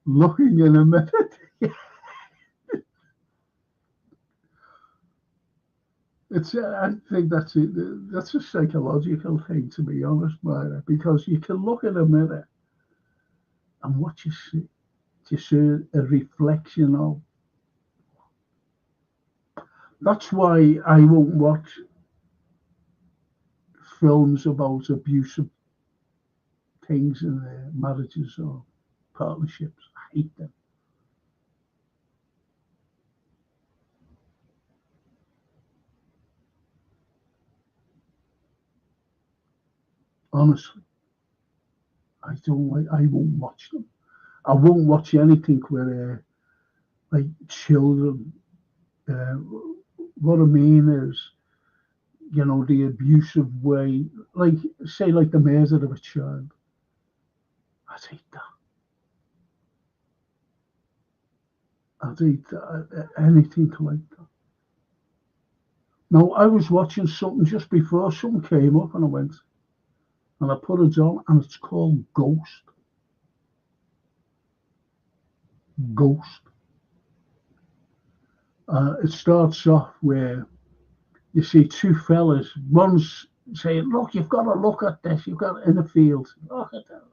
looking in a mirror. I think that's a psychological thing, to be honest, Myra, because you can look in a mirror and what you see a reflection of. That's why I won't watch films about abusive things in marriages or partnerships. I hate them. Honestly, I won't watch them. I won't watch anything where like children. What I mean is, the abusive way, like say, like the murder of a child. I'd hate that. Anything like that. Now, I was watching something just before something came up, and I went, and I put it on, and it's called Ghost. Ghost. It starts off where you see two fellas. One's saying, look, you've got to look at this. You've got in the field. Look at that.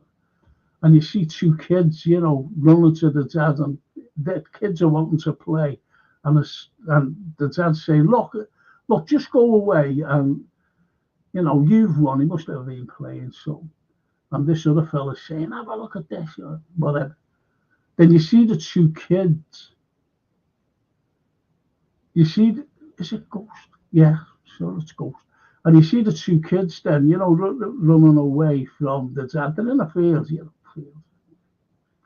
And you see two kids, running to the dad, and the kids are wanting to play. And the dad's saying, look, just go away. And, you've won. He must have been playing something. And this other fella's saying, have a look at this, whatever. Then you see the two kids. You see, is it Ghost? Yeah, sure, it's Ghost. And you see the two kids then, running away from the dad. They're in a field, field.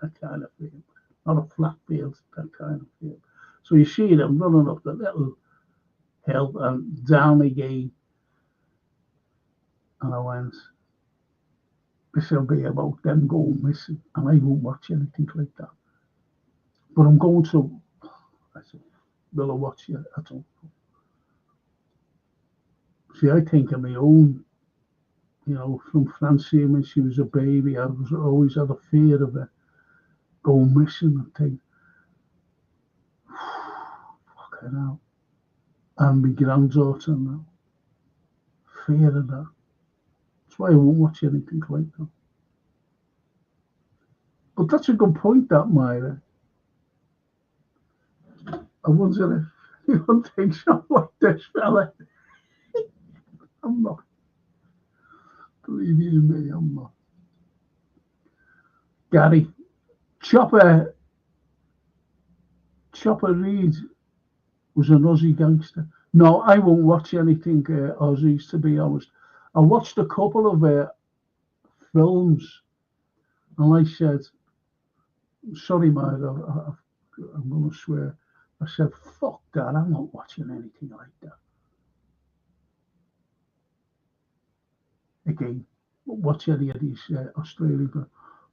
That kind of field. Not a flat field, that kind of field. So you see them running up the little hill and down again. And I went, this will be about them going missing. And I won't watch anything like that. But I'm going to, I said, will I watch it? I don't know. See, I think of my own, from Francine when she was a baby. I always had a fear of her going missing. I think, fucking hell. And my granddaughter now. Fear of that. That's why I won't watch anything like that. But that's a good point, that, Myra. I wonder if anyone thinks I'm like this fella. I'm not. Believe you me, I'm not. Gary, Chopper Reed was an Aussie gangster. No, I won't watch anything Aussies, to be honest. I watched a couple of films, and I said, sorry, mate, I'm going to swear. I said, fuck that, I'm not watching anything like that. Again, watch any of these Australian films.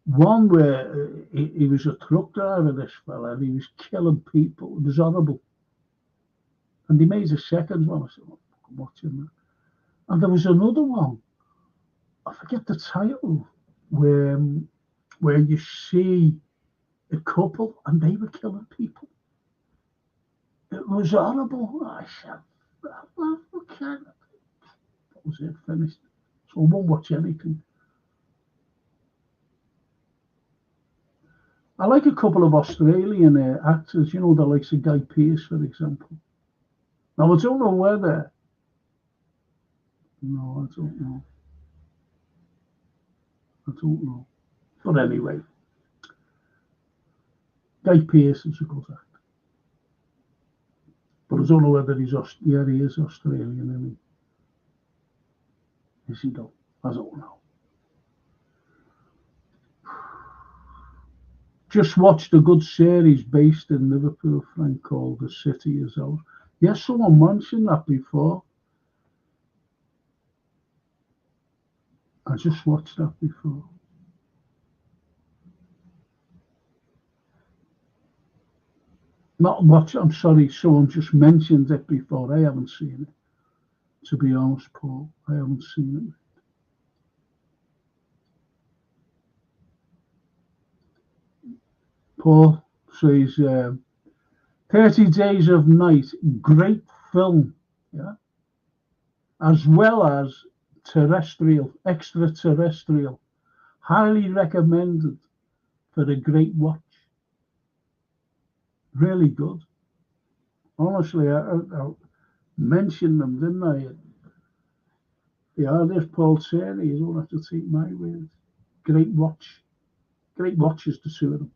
One where he was a truck driver, this fella, and he was killing people. It was horrible. And he made a second one. I said, oh, I'm watching that. And there was another one, I forget the title, where you see a couple and they were killing people. It was horrible. I said, okay. That was it, finished. So I won't watch anything. I like a couple of Australian actors, the likes of Guy Pearce, for example. Now, I don't know whether... No, I don't know. I don't know. But anyway, Guy Pearce is a good actor. But I don't know whether he's... Yeah, he is Australian, isn't he? Is he though? I don't know. Just watched a good series based in Liverpool, Frank, called The City Is Ours. Yes, someone mentioned that before. I just watched that before. Not watch, I'm sorry, someone just mentioned it before. I haven't seen it. To be honest, Paul, I haven't seen it. Paul says, 30 Days of Night, great film, yeah, as well as extraterrestrial, highly recommended for a great watch. Really good. Honestly, I mentioned them, didn't I? Yeah, there's Paul saying, you don't have to take my word. Great watch. Great watches, the two of them.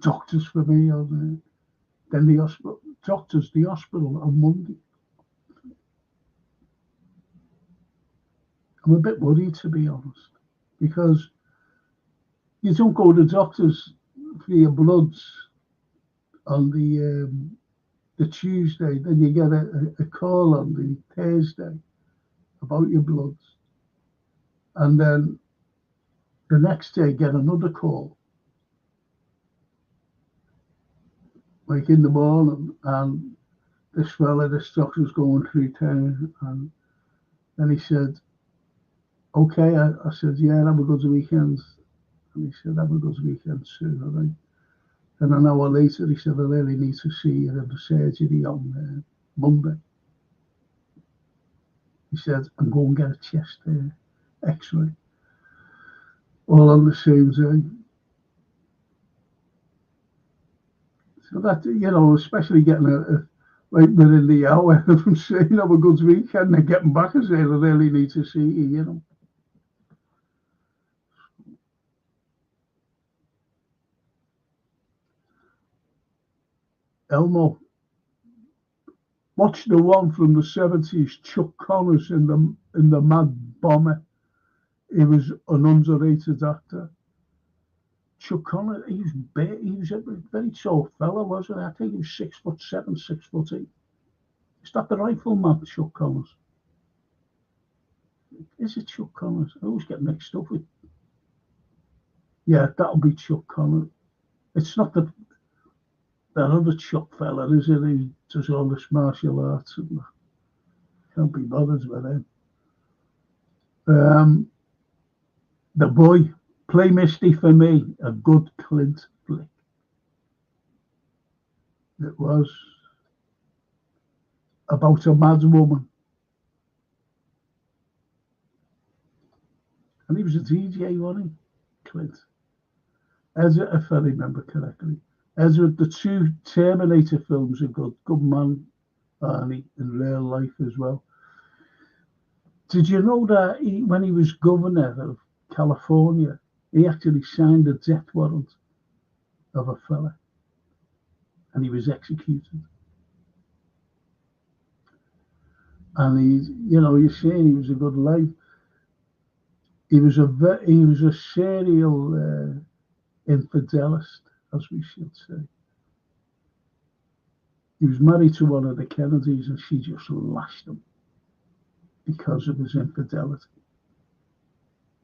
Doctors for me on then the hospital. Doctors, the hospital on Monday. I'm a bit worried, to be honest, because you don't go to doctors for your bloods on the Tuesday, then you get a call on the Thursday about your bloods, and then the next day get another call, like in the morning, and this doctor's going through town, and then he said, okay. I said, yeah, have a good weekend. And he said, have a good weekend too, all right. And an hour later, he said, I really need to see you in the surgery on Monday. He said, I'm going to get a chest x-ray. All on the same day. So that, especially getting like within the hour from saying, have a good weekend, and getting back and saying, I really need to see you. Elmo, watch the one from the 70s, Chuck Connors in the Mad Bomber. He was an underrated actor. Chuck Connors, he was big, he was a very tall fella, wasn't he? I think he was 6'7", 6'8". Is that the rifleman, Chuck Connors? Is it Chuck Connors? I always get mixed up with. Yeah, that'll be Chuck Connors. It's not that other Chuck fella, is it? He does all this martial arts and can't be bothered with him. The Boy, Play Misty for Me, a good Clint flick. It was about a mad woman. And he was a DJ, wasn't he? Clint. Ezra, if I remember correctly. Ezra, the two Terminator films are good. Good man, Arnie, in real life as well. Did you know that when he was governor of California, he actually signed a death warrant of a fella, and he was executed. And you're saying he was a good life. He was a serial infidelist, as we should say. He was married to one of the Kennedys, and she just lashed him because of his infidelity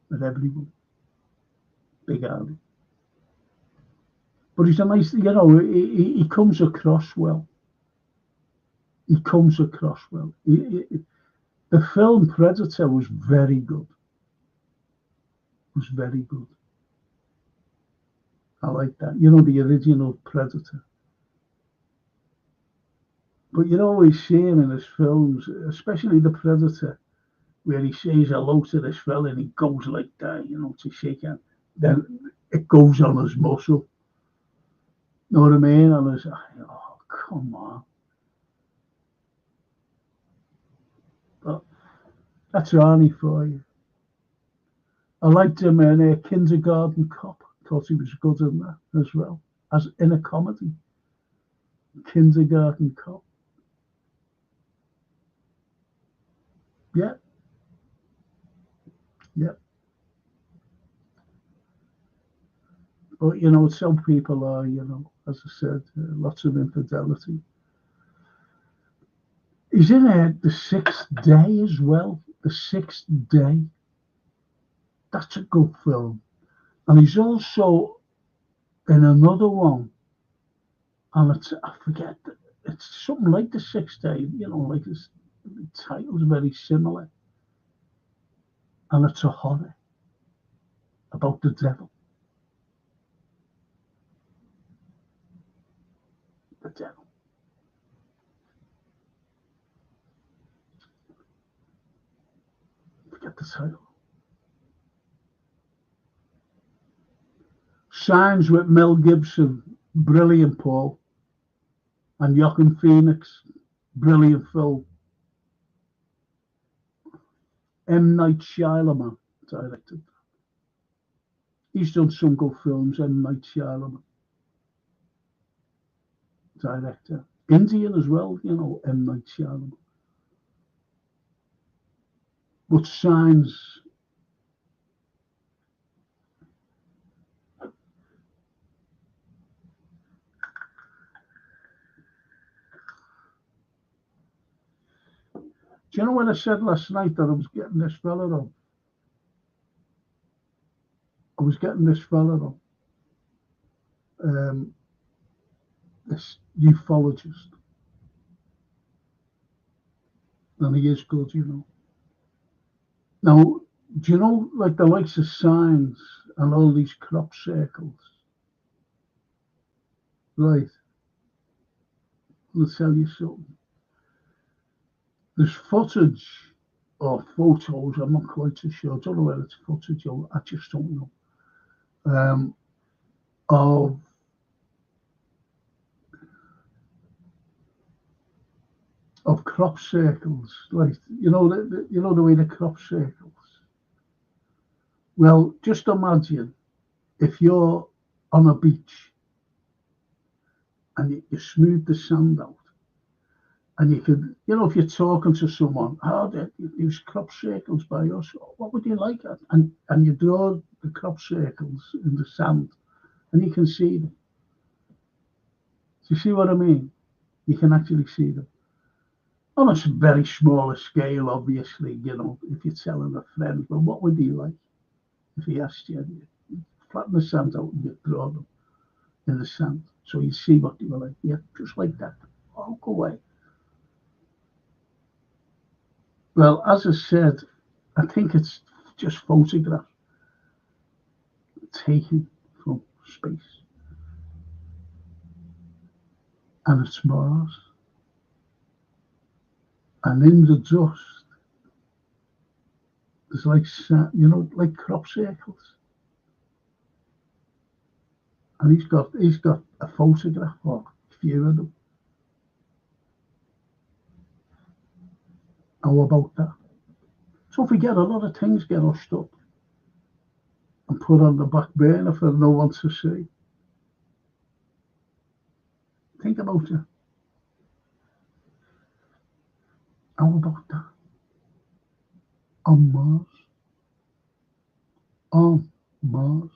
with everyone. Big Arnie. But he's a nice, he comes across well. He comes across well. The film Predator was very good. Was very good. I like that. The original Predator. But you always see him in his films, especially the Predator, where he says hello to this fella and he goes like that, to shake him. Then it goes on his muscle. Know what I mean? And it's oh, come on. But that's Arnie for you. I liked him in a Kindergarten Cop. Thought he was good in that as well, as in a comedy. Kindergarten Cop. Yeah. Yeah. But, some people are, as I said, lots of infidelity. He's in The Sixth Day as well. The Sixth Day. That's a good film. And he's also in another one. And I forget, it's something like The Sixth Day, like the title's very similar. And it's a horror about the devil. The devil. Forget the title. Signs with Mel Gibson, brilliant, Paul. And Joaquin Phoenix, brilliant film. M. Night Shyamalan directed. He's done some good films, M. Night Shyamalan. Director. Indian as well, M. Night Shyamalan. But Signs. Do you know what I said last night that I was getting this fella on? I was getting this fella on. This ufologist. And he is good, Now, Do you know, like the likes of signs and all these crop circles? Right, I'll tell you something. There's footage or photos, I'm not quite so sure. I don't know whether it's footage or I just don't know. Of crop circles, like you know the way the crop circles. Well, just imagine if you're on a beach and you smooth the sand out, and you could, if you're talking to someone, there's crop circles by us. What would you like? And you draw the crop circles in the sand, and you can see them. Do you see what I mean? You can actually see them. On a very smaller scale, obviously, if you're telling a friend, well, what would you like? If he asked you, flatten the sand out and you draw them in the sand. So you see what they were like. Yeah, just like that. Walk away. Well, as I said, I think it's just photographs taken from space. And it's Mars. And in the dust, there's like crop circles. And he's got a photograph of a few of them. How about that? So if we get a lot of things get hushed up and put on the back burner for no one to see. Think about it. How about that? On Mars. On Mars.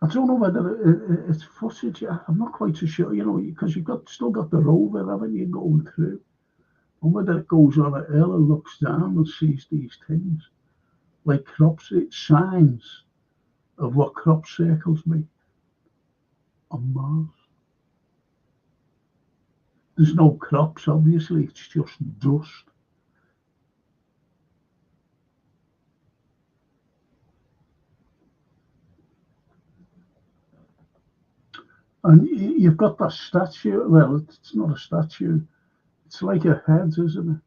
I don't know whether it's footage. I'm not quite so sure, because you've still got the rover, haven't you, going through. And whether it goes on a hill and looks down and sees these things, like signs of what crop circles make on Mars. There's no crops, obviously, it's just dust. And you've got that statue. Well, it's not a statue. It's like a head, isn't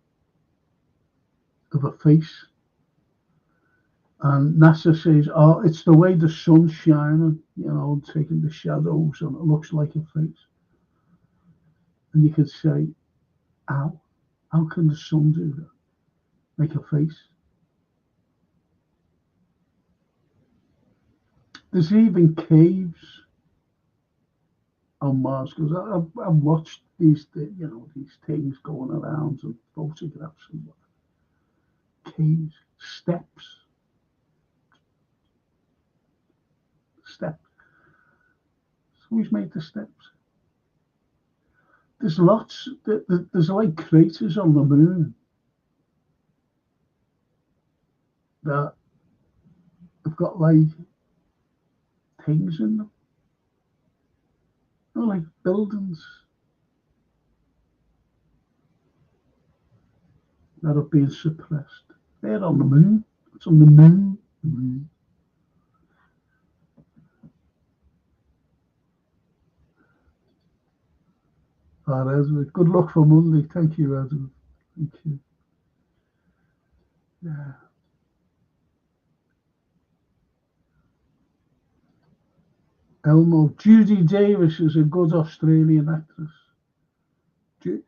it? Of a face. And NASA says, oh, it's the way the sun's shining, taking the shadows, and it looks like a face. And you could say, how? How can the sun do that? Make a face? There's even caves on Mars, because I've watched these things going around and photographs and what. Caves, steps. So who's made the steps? There's lots. There's like craters on the moon that have got like things in them. Like buildings that are being suppressed. They're on the moon. It's on the moon. All right, Edward. Good luck for Monday. Thank you, Edward. Thank you. Yeah. Elmo. Judy Davis is a good Australian actress.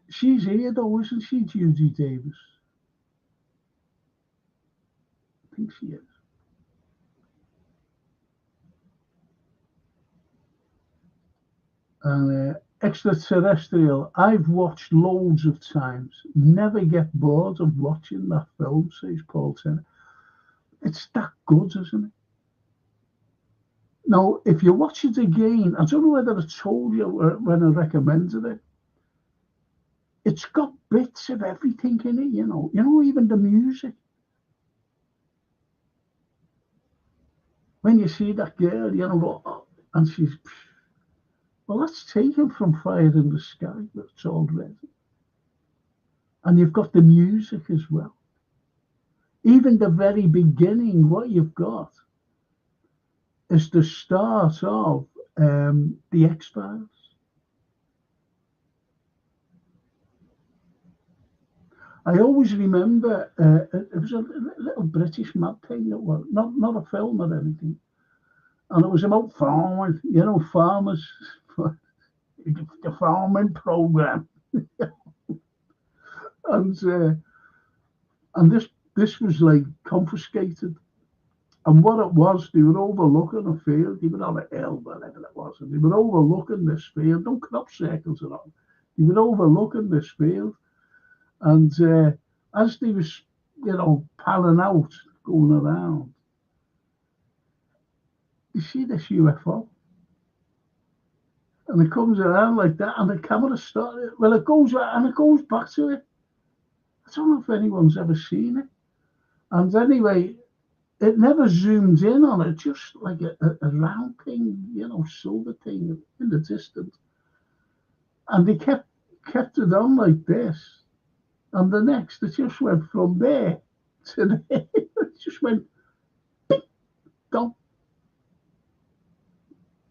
She's here though, isn't she, Judy Davis? I think she is. And Extraterrestrial, I've watched loads of times. Never get bored of watching that film, says Paul Tennant. It's that good, isn't it? Now, if you watch it again, I don't know whether I told you when I recommended it. It's got bits of everything in it, even the music. When you see that girl, and she's, well, that's taken from Fire in the Sky, that's already. And you've got the music as well. even the very beginning, what you've got is the start of the X-Files. I always remember it was a little British mad thing. It was not a film or anything, and it was about farming. You know, farmers, the farming program, and this was like confiscated. And what it was, they were overlooking a field. They were on a hill, whatever it was, and they were overlooking this field. No crop circles at all. They were overlooking this field. And as they was, panning out, going around, you see this UFO. And it comes around like that, and the camera started. Well, it goes back to it. I don't know if anyone's ever seen it. And anyway, it never zoomed in on it, just like a round thing, silver thing in the distance. And they kept it on like this. And the next, it just went from there to there. It just went, beep, gone.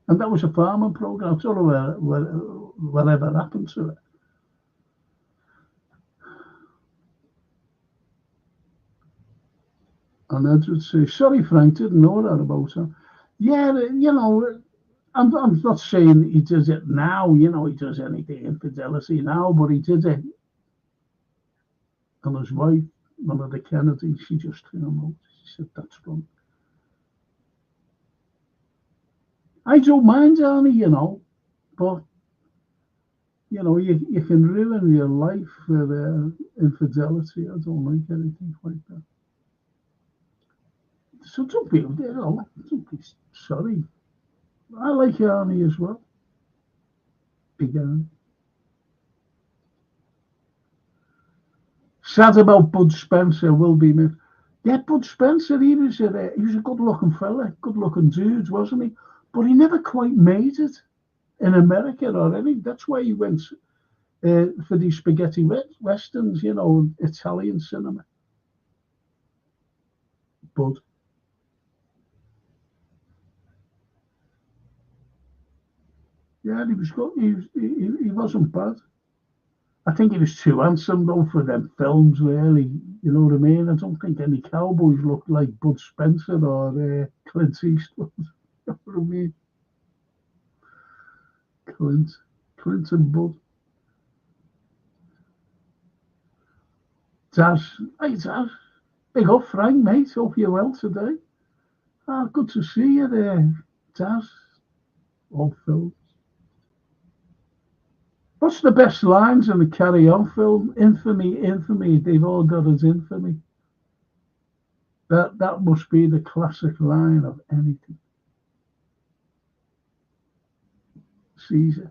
And that was a farming program. I don't know whatever happened to it. And Ed would say, sorry, Frank, didn't know that about her. Yeah, I'm not saying he does it now, he does anything infidelity now, but he did it. And his wife, one of the Kennedys, she just threw him out. She said, that's wrong. I don't mind, Arnie, but, you can ruin your life with infidelity. I don't like anything like that. So don't be sorry. I like Arnie as well. Big Arnie. Sad about Bud Spencer will be missed. Yeah, Bud Spencer, he was a good-looking fella, good-looking dude, wasn't he? But he never quite made it in America or anything. That's why he went for these spaghetti westerns, Italian cinema. Bud. Yeah, he was good. He wasn't bad. I think he was too handsome, though, for them films, really. You know what I mean? I don't think any cowboys looked like Bud Spencer or Clint Eastwood. You know what I mean? Clint and Bud. Daz. Hey, Daz. Big up, Frank, mate. Hope you're well today. Good to see you there, Daz. Old film. What's the best lines in the Carry On film? Infamy, infamy. They've all got us infamy. That must be the classic line of anything. Caesar.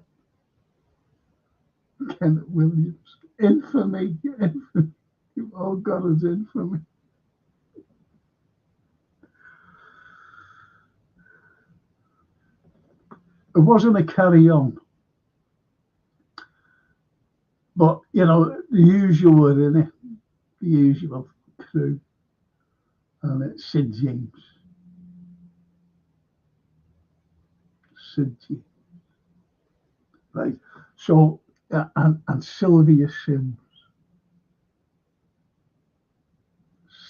Kenneth Williams. Infamy, infamy. You've all got us infamy. It wasn't a Carry On. But, the usual were in it. The usual crew. And it's Sid James. Sid James. Right. So, and Sylvia Sims.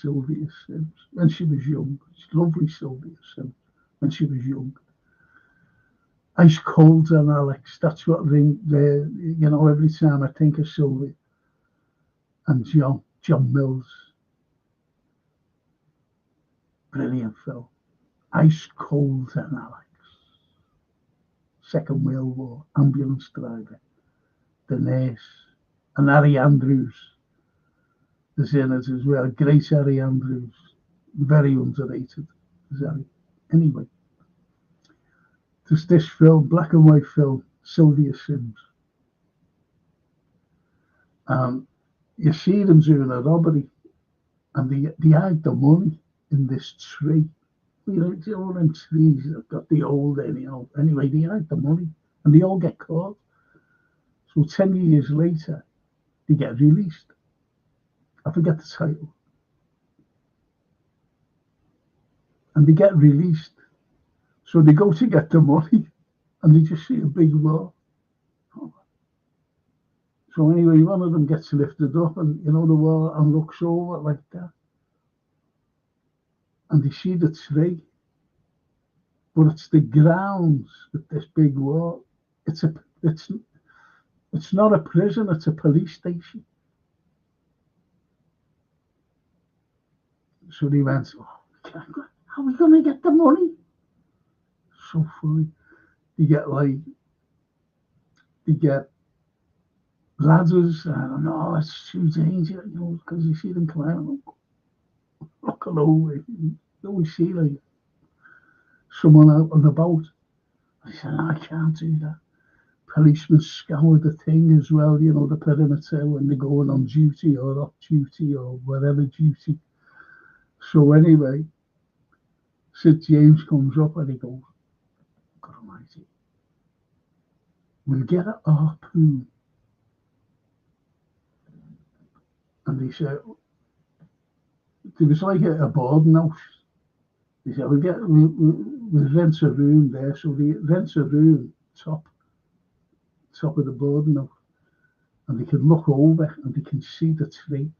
Sylvia Sims. When she was young. Lovely Sylvia Sims. When she was young. Ice Cold and Alex. That's what every time I think of Sylvia. And John Mills. Brilliant film. Ice Cold and Alex. Second World War. Ambulance driver. The nurse. And Harry Andrews is in it as well. Great Harry Andrews. Very underrated. Anyway. There's this film, black and white film, Sylvia Sims. You see them doing a robbery, and they hide the money in this tree. All them trees that got the old in, Anyway, they hide the money, and they all get caught. So 10 years later, they get released. I forget the title. and they get released. So they go to get the money, and they just see a big wall. So anyway, one of them gets lifted up, and the wall, and looks over like that, and they see the tree, but it's the grounds with this big wall. It's not a prison; it's a police station. So they went, how are we going to get the money? So funny. You get ladders, and I don't know, it's too dangerous, because you see them climbing up, looking over. You always see someone out on the boat. I said, no, I can't do that. Policemen scour the thing as well, the perimeter when they're going on duty or off duty or whatever duty. So anyway, Sid James comes up and he goes, God almighty, we'll get a harpoon. And he said, there was like a boarding house. He said, we'll rent a room there. So they rent a room top of the boarding house. And they can look over and they can see the tree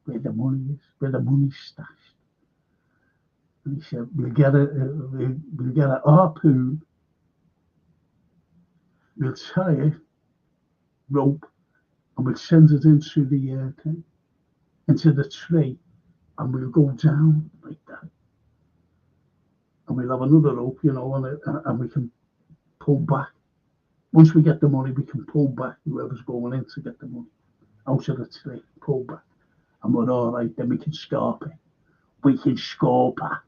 where the money is, where the money's stashed. And he said, we'll get a harpoon, we'll tie it, rope, and we'll send it into the tree, and we'll go down like that. And we'll have another rope, and we can pull back. Once we get the money, we can pull back whoever's going in to get the money out of the tree, pull back. And we're all right, then we can scarp it. We can scarp it.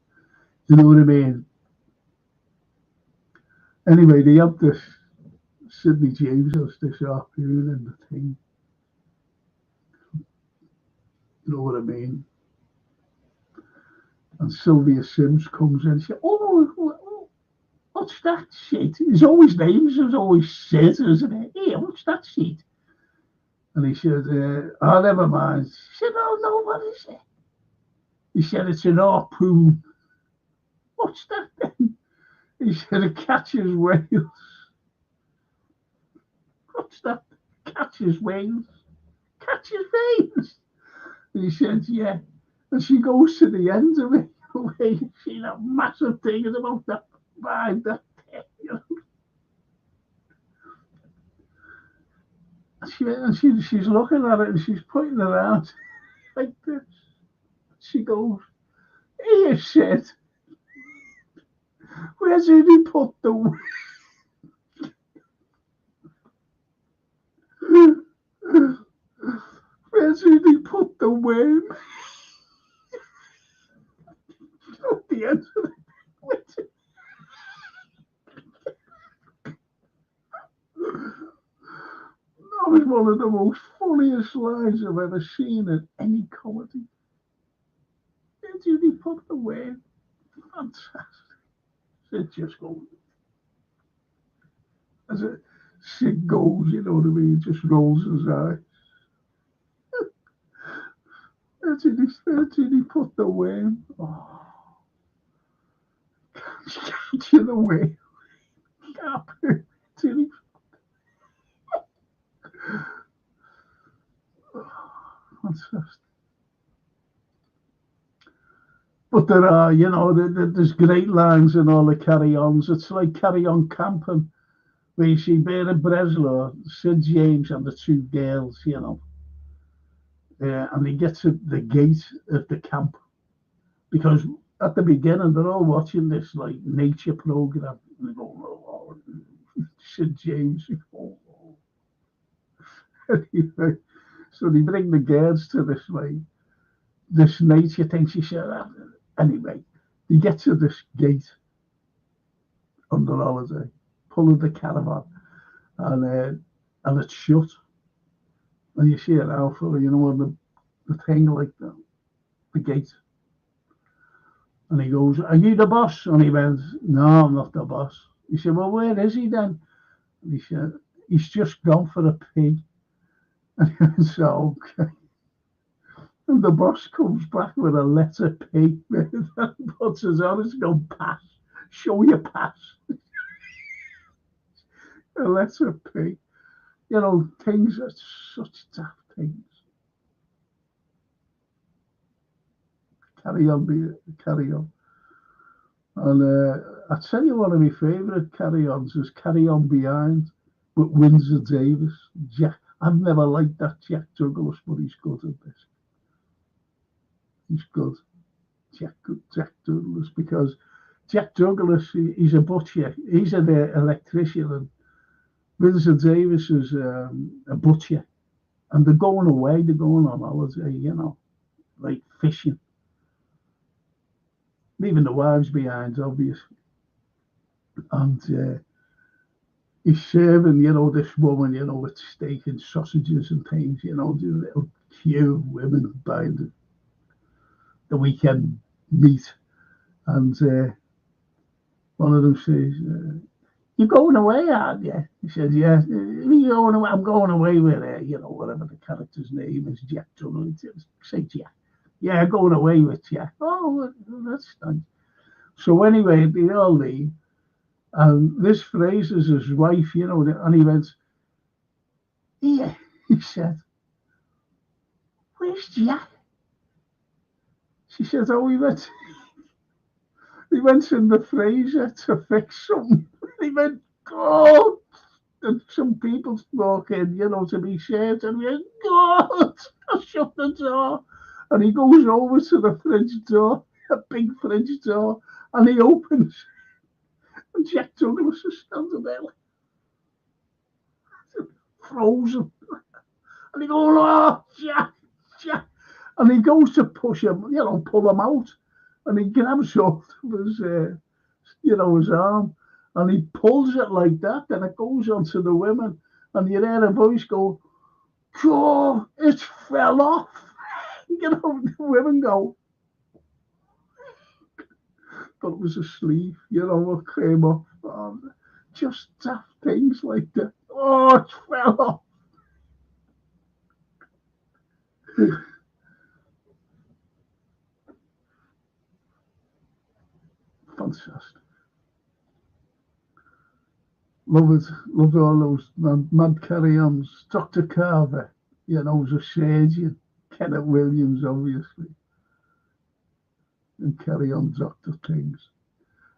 You know what I mean? Anyway, they have this Sidney James has this harpoon and the thing. You know what I mean? And Sylvia Sims comes in and says, what's that shit? There's always names, there's always shit, isn't it? Here, what's that shit? And he said, never mind. She said, oh, no, what is it? He said, it's an harpoon. What's that then? He said, it catches whales. What's that? Catches whales? Catches whales? And he said, yeah. And she goes to the end of it. You see that massive thing is about that wide, that thing, And she's looking at it and she's pointing it out like this. She goes, here, shit. Where did he put the Where did he put the worm? At the end of it. That was one of the most funniest lines I've ever seen in any comedy. Where did he put the worm? Fantastic. It just goes. As it goes, you know what I mean? Just rolls his eyes. Where did he put the worm? Oh. Can't you the way? Fantastic. But there are, there's great lines in all the carry-ons. It's like carry-on camping, where you see Vera Breslau, Sid James, and the two girls, and they get to the gate of the camp, because at the beginning they're all watching this like nature program, and they go, oh, Sid James. Anyway, so they bring the girls to this nature thing. She said, anyway, they get to this gate under holiday, pulling the caravan, and it's shut. And you see it out for on the thing like the gate. And he goes, are you the boss? And he went, no, I'm not the boss. He said, well, where is he then? And he said, he's just gone for a pee. And he went, so, okay. And the boss comes back with a letter P and puts us on. It's go pass. Show your pass. A letter P. You know, things are such daft things. Carry on, carry on. And I tell you, one of my favourite carry-ons is Carry On Behind with Windsor Davis. Jack, I've never liked that Jack Douglas, but he's good at this. He's good. Jack Douglas, because Jack Douglas, he's a butcher. He's an electrician, and Windsor Davis is a butcher. And they're going away, they're going on holiday, you know, like fishing. Leaving the wives behind, obviously. And he's serving, you know, this woman, you know, with steak and sausages and things, you know, the little cute women buying the weekend meat. And one of them says, "You're going away, aren't you?" He says, "Yeah." "You going away?" "I'm going away with, you know, whatever the character's name is, Jack Douglas." Say Jack. "Yeah, going away with Jack." "Oh, that's nice." So anyway, they all leave. And this Fraser's his wife, you know, and he went, "Yeah," he said, "Where's Jack?" She said, "Oh, he went in the Fraser to fix something." He went, "God." And some people walk in, you know, to be shared, and he went, "God." I shut the door. And he goes over to the fridge door, a big fridge door, and he opens. And Jack Douglas is standing there, like, frozen. And he goes, "Oh, Jack, Jack." And he goes to push him, you know, pull him out. And he grabs hold of his, you know, his arm. And he pulls it like that. And it goes onto the women. And you hear a voice go, "God, it fell off." You know, the women go, but it was a sleeve, you know, what came off. Just daft things like that. "Oh, it fell off." Fantastic. Love it. Love all those mad carry-ons. Dr. Carver, you know, was a surgeon. Kenneth Williams, obviously. And carry on Dr. Things.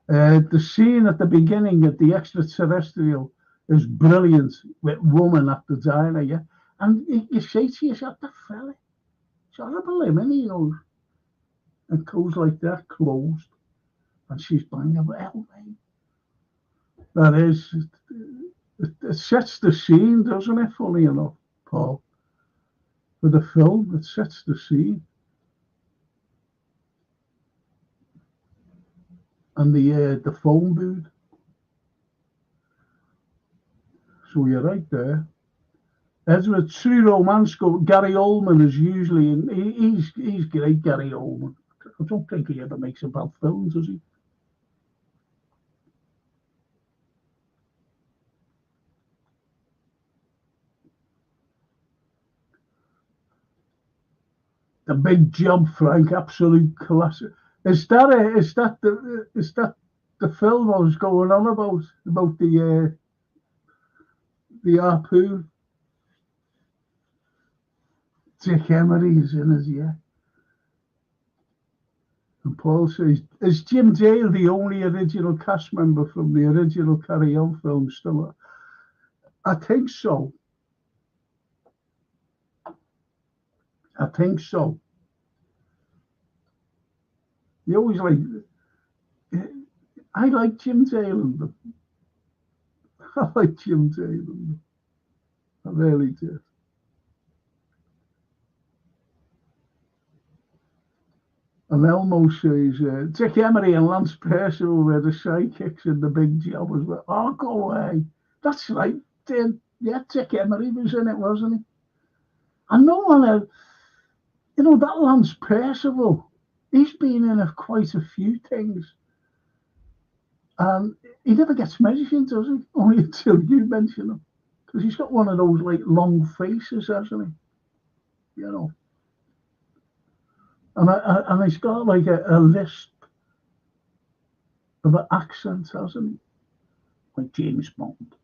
The scene at the beginning at the extraterrestrial is brilliant with woman at the diner, yeah. And you say to yourself, that fella, it's horrible, isn't he? You know, and goes like that, closed, and she's banging well, mate. That is, it sets the scene, doesn't it? Funny enough, Paul, for the film, it sets the scene. And the phone booth. So you're right there. Ezra, true romance. Gary Oldman is usually, he's great, Gary Oldman. I don't think he ever makes a bad film, does he? The Big Job, Frank, absolute classic. Is that the film I was going on about the harpoon? Dick Emery is in it, yeah. And Paul says, is Jim Dale the only original cast member from the original Carry On film still? I think so. I think so. You always I like Jim Dale and them. I like Jim Dale and them. I really do. And Elmo says, Dick Emery and Lance Percival were the sidekicks in The Big Job as well. Oh, go away. That's right. Yeah, Dick Emery was in it, wasn't he? And no one else, you know, that Lance Percival, he's been in quite a few things. And he never gets mentioned, does he? Only until you mention him. Because he's got one of those, like, long faces, hasn't he? You know. And he's got like a lisp of an accent, hasn't he? Like James Bond,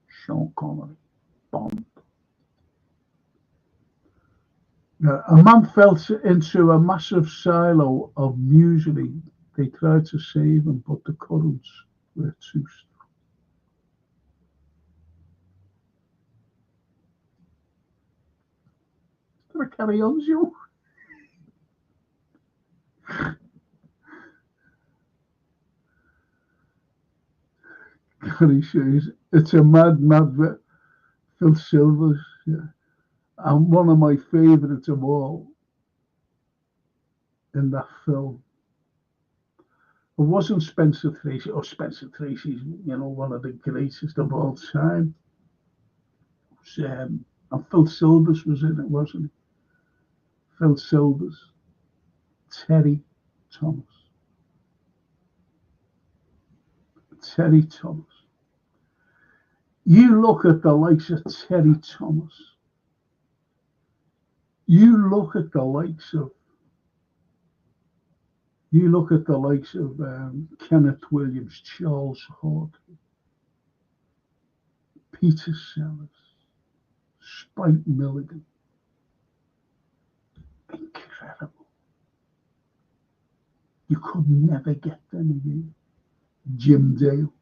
Sean Connery, Bond. A man fell into a massive silo of muesli. They tried to save him, but the currents were too strong. Did I carry on, Joe? Gary says, it's a mad, Phil Silvers. Yeah. And one of my favourites of all in that film. It wasn't Spencer Tracy, or Spencer Tracy's, one of the greatest of all time. It was, and Phil Silvers was in it, wasn't he? Phil Silvers, Terry Thomas. Terry Thomas. You look at the likes of Terry Thomas. You look at the likes of Kenneth Williams, Charles Hort, Peter Sellers, Spike Milligan. Incredible. You could never get them again. Jim Dale.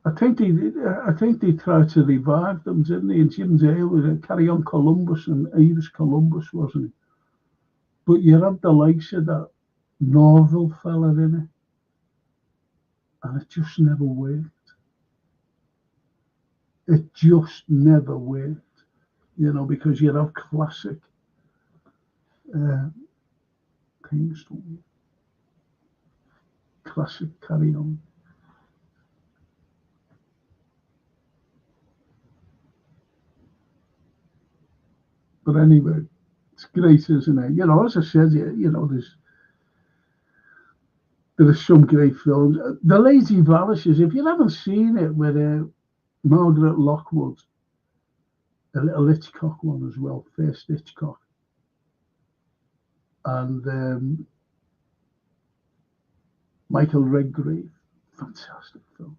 I think they tried to revive them, didn't they? And Jim Dale was a Carry On Columbus and Irish Columbus, wasn't he? But you had the likes of that Norville fella in it, and it just never worked. It just never worked, because you have classic things, don't you? Classic Carry On. But anyway, it's great, isn't it? As I said, there's some great films. The Lazy Vanishes, if you haven't seen it, with Margaret Lockwood, a little Hitchcock one as well, first Hitchcock, and Michael Redgrave, fantastic film,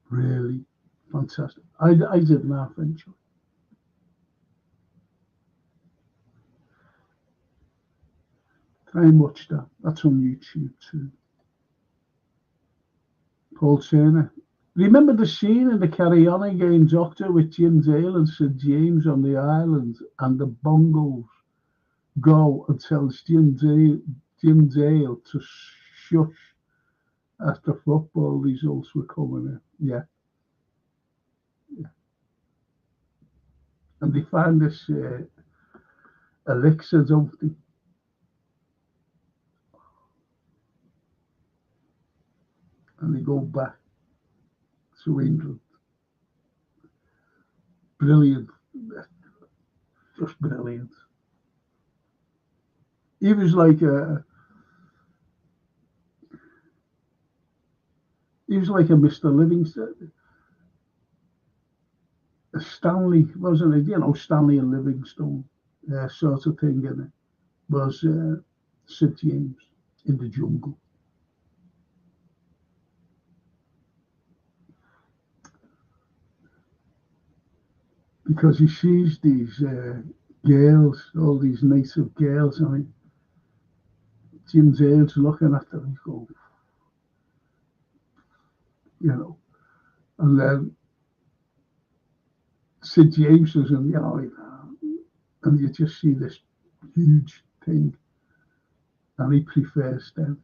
really fantastic. I didn't half enjoy. Try and watch that. That's on YouTube too. Paul Turner. Remember the scene in the Carry On Again Doctor with Jim Dale and Sir James on the island, and the bongos go and tells Jim Dale to shush as the football results were coming in. Yeah. And they find this elixir, don't they? And they go back to England. Brilliant. Just brilliant. He was like a Mr. Livingston, a Stanley, wasn't it? Stanley and Livingstone sort of thing, in it was Sid James in the jungle. Because he sees these girls, all these native girls, and Jim Dale's looking at them, he goes, and then Sid James is in, and you just see this huge thing, and he prefers them.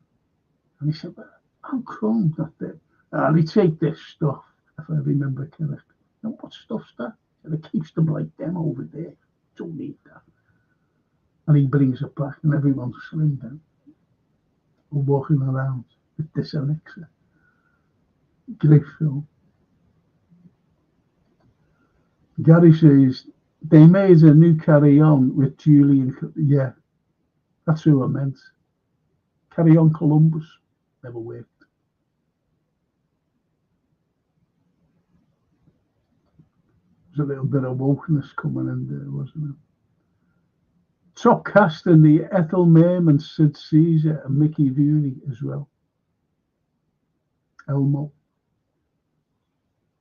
And he said, well, how come that they, and he take this stuff, if I remember correctly. Now, what stuff's that? And it keeps them like them over there. Don't need that. And he brings it back, and everyone's slim down, walking around with this elixir. Great film. Gary says they made a new Carry On with Julian. Yeah, that's who I meant. Carry On Columbus never worked. There's a little bit of wokeness coming in there, wasn't there? Top cast in the Ethel Merman, Sid Caesar, and Mickey Rooney as well. Elmo.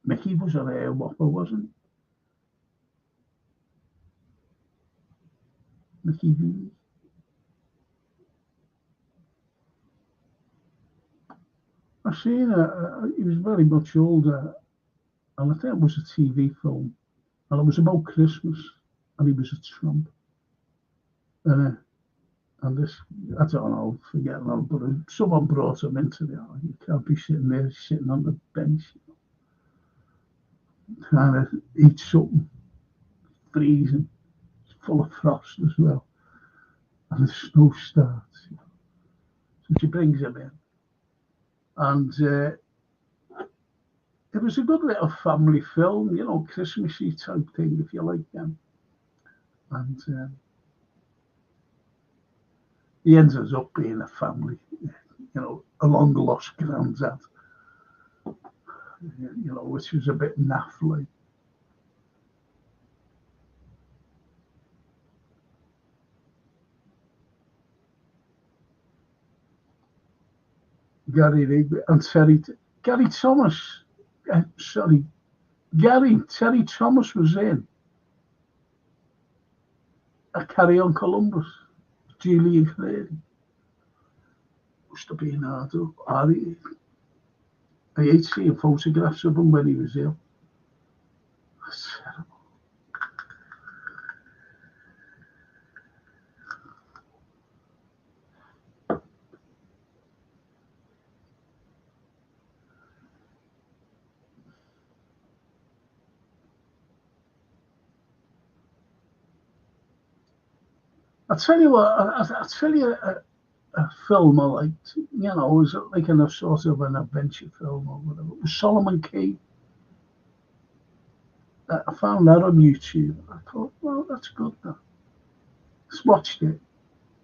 Mickey was a rare whopper, wasn't he? Mickey Rooney. I seen he was very much older, and I think it was a TV film, and it was about Christmas, and he was a Trump. And this, I don't know, forget that, but someone brought him into the, oh, you can't be sitting there, sitting on the bench, trying to eat something, freezing, full of frost as well, and the snow starts. So she brings him in, and it was a good little family film, Christmassy type thing, if you like them. And he ends up being a family, a long lost granddad, which was a bit naff like. Gary Rigby and Gary Thomas. Sorry, Terry Thomas was in a Carry On Columbus. Julian Clary. Must have been hard up. I hate seeing photographs of him when he was ill. That's terrible. I tell you what, I tell you a film I liked, it was like a sort of an adventure film or whatever. It was Solomon Kane. I found that on YouTube. I thought, well, that's good. Just watched it.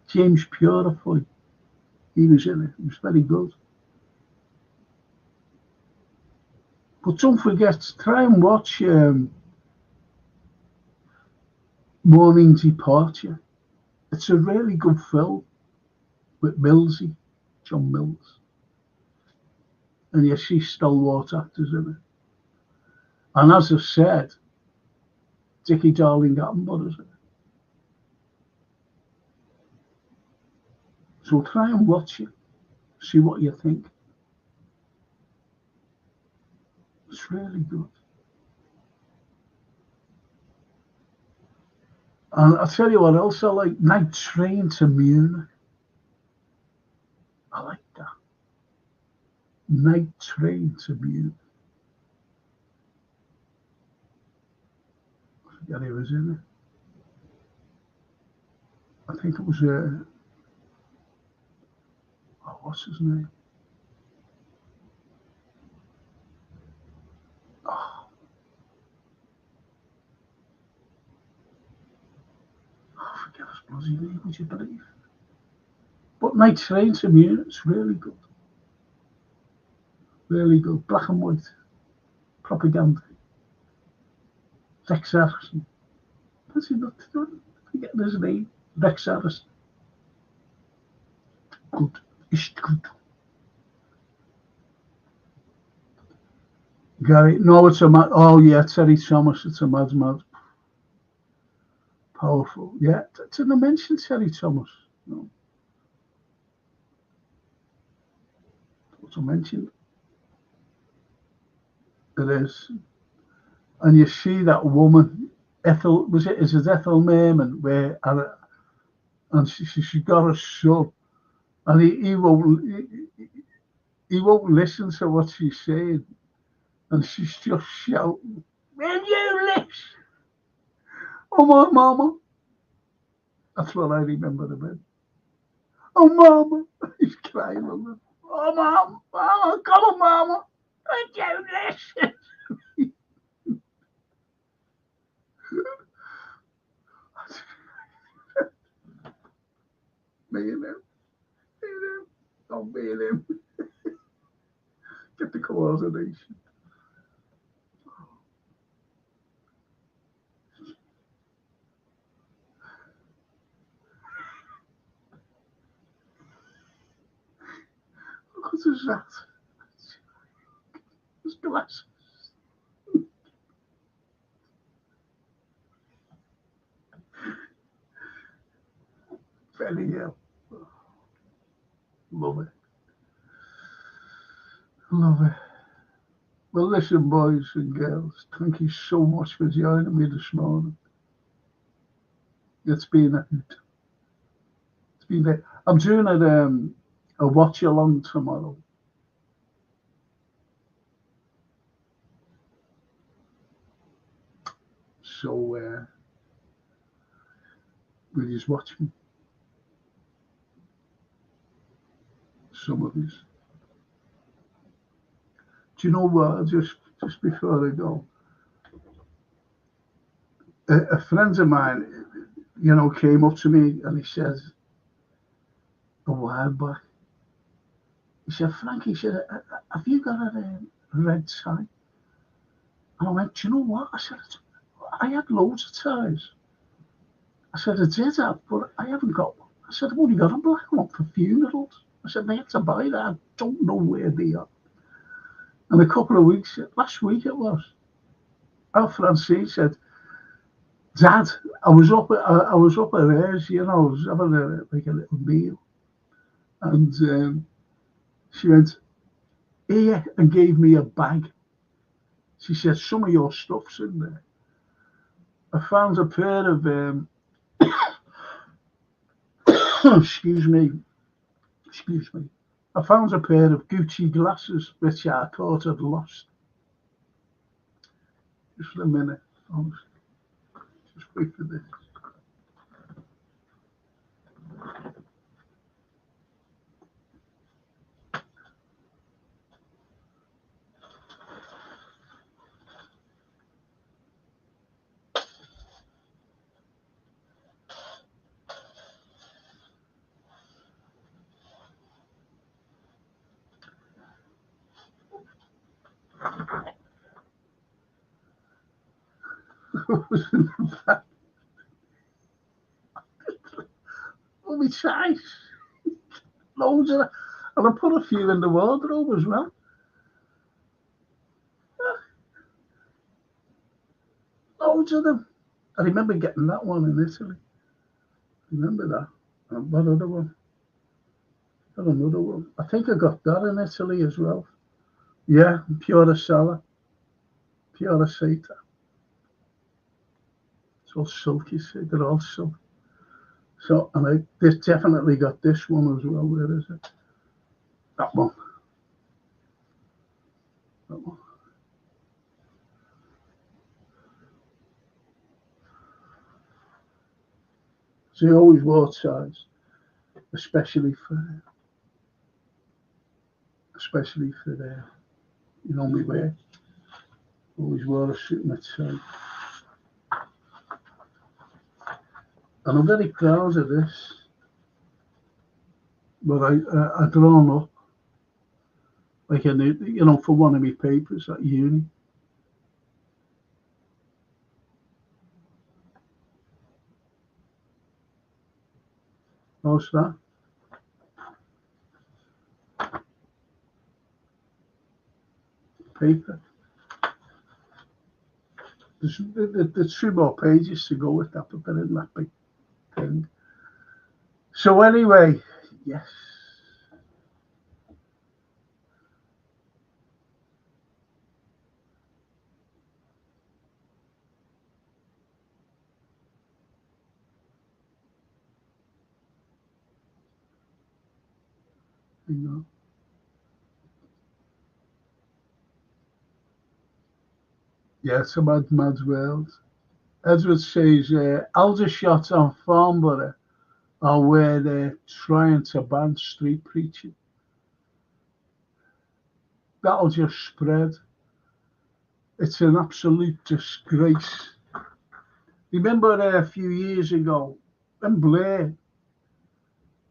James Purefoy, he was in it. It was very good. But don't forget, try and watch Morning Departure. It's a really good film with Millsy, John Mills. And you see stalwart actors in it. And as I said, Dickie Darling Attenborough is in it. So try and watch it. See what you think. It's really good. And I'll tell you what else I like. Night Train to Munich. I like that. Night Train to Munich. I forget who was in it. I think it was what's his name? Oh, I forget his bloody name, would you believe? But Night Train to Munich, it's really good. Really good. Black and white. Propaganda. Rex Harrison. What's he not doing? Forgetting his name. Rex Harrison. Good. It's good. Gary, no, it's a mad. Oh yeah, Terry Thomas. It's a mad. Powerful. Yeah, didn't I mention Terry Thomas? No. What I mentioned. It is. And you see that woman, Ethel. Is it Ethel Merman? And she got a son, and he won't listen to what she's saying, and she's just shouting, "Will you listen? Oh my mama!" That's what I remember the bit. Oh mama, he's crying on her. Oh mama, come on mama, will you listen? Me and him, don't me and him. Get the coordination. was that? His glasses. Very ill. Love it. Love it. Well, listen, boys and girls, thank you so much for joining me this morning. It's been a I'm doing a watch along tomorrow. So will you watch me? Some of these. Do you know what? Just before I go, a friend of mine, came up to me and he says, a while back, he said, Frank, he said, have you got a red tie? And I went, do you know what? I said, I had loads of ties. I said, I did have, but I haven't got one. I said, I've only got a black one for funerals. I said, they had to buy that. I don't know where they are. And a couple of weeks, last week it was, our Francine said, Dad, I was up at hers, I was having a little meal. And she went, here, and gave me a bag. She said, some of your stuff's in there. I found a pair of, excuse me. I found a pair of Gucci glasses, which I thought I'd lost. Just for a minute, honestly. Just wait for this. Oh, my size. Loads of them. And I put a few in the wardrobe as well. Loads of them. I remember getting that one in Italy. Remember that? And what other one? Got another one. I think I got that in Italy as well. Yeah, Pure Sala. Pure Seta. It's all silky, see? They're all silk. So, and this definitely got this one as well. Where is it? That one. That one. So you always wore ties, especially for me wear. Always wore a suit and a tie. And I'm very proud of this. But I drawn up, like for one of my papers at uni. How's that? Paper. There's 2 more pages to go with that, but they're in that big thing. So anyway, yes. Yeah, it's a mad world. Edward says, Aldershot and Farnborough are where they're trying to ban street preaching. That'll just spread. It's an absolute disgrace. Remember a few years ago, when Blair,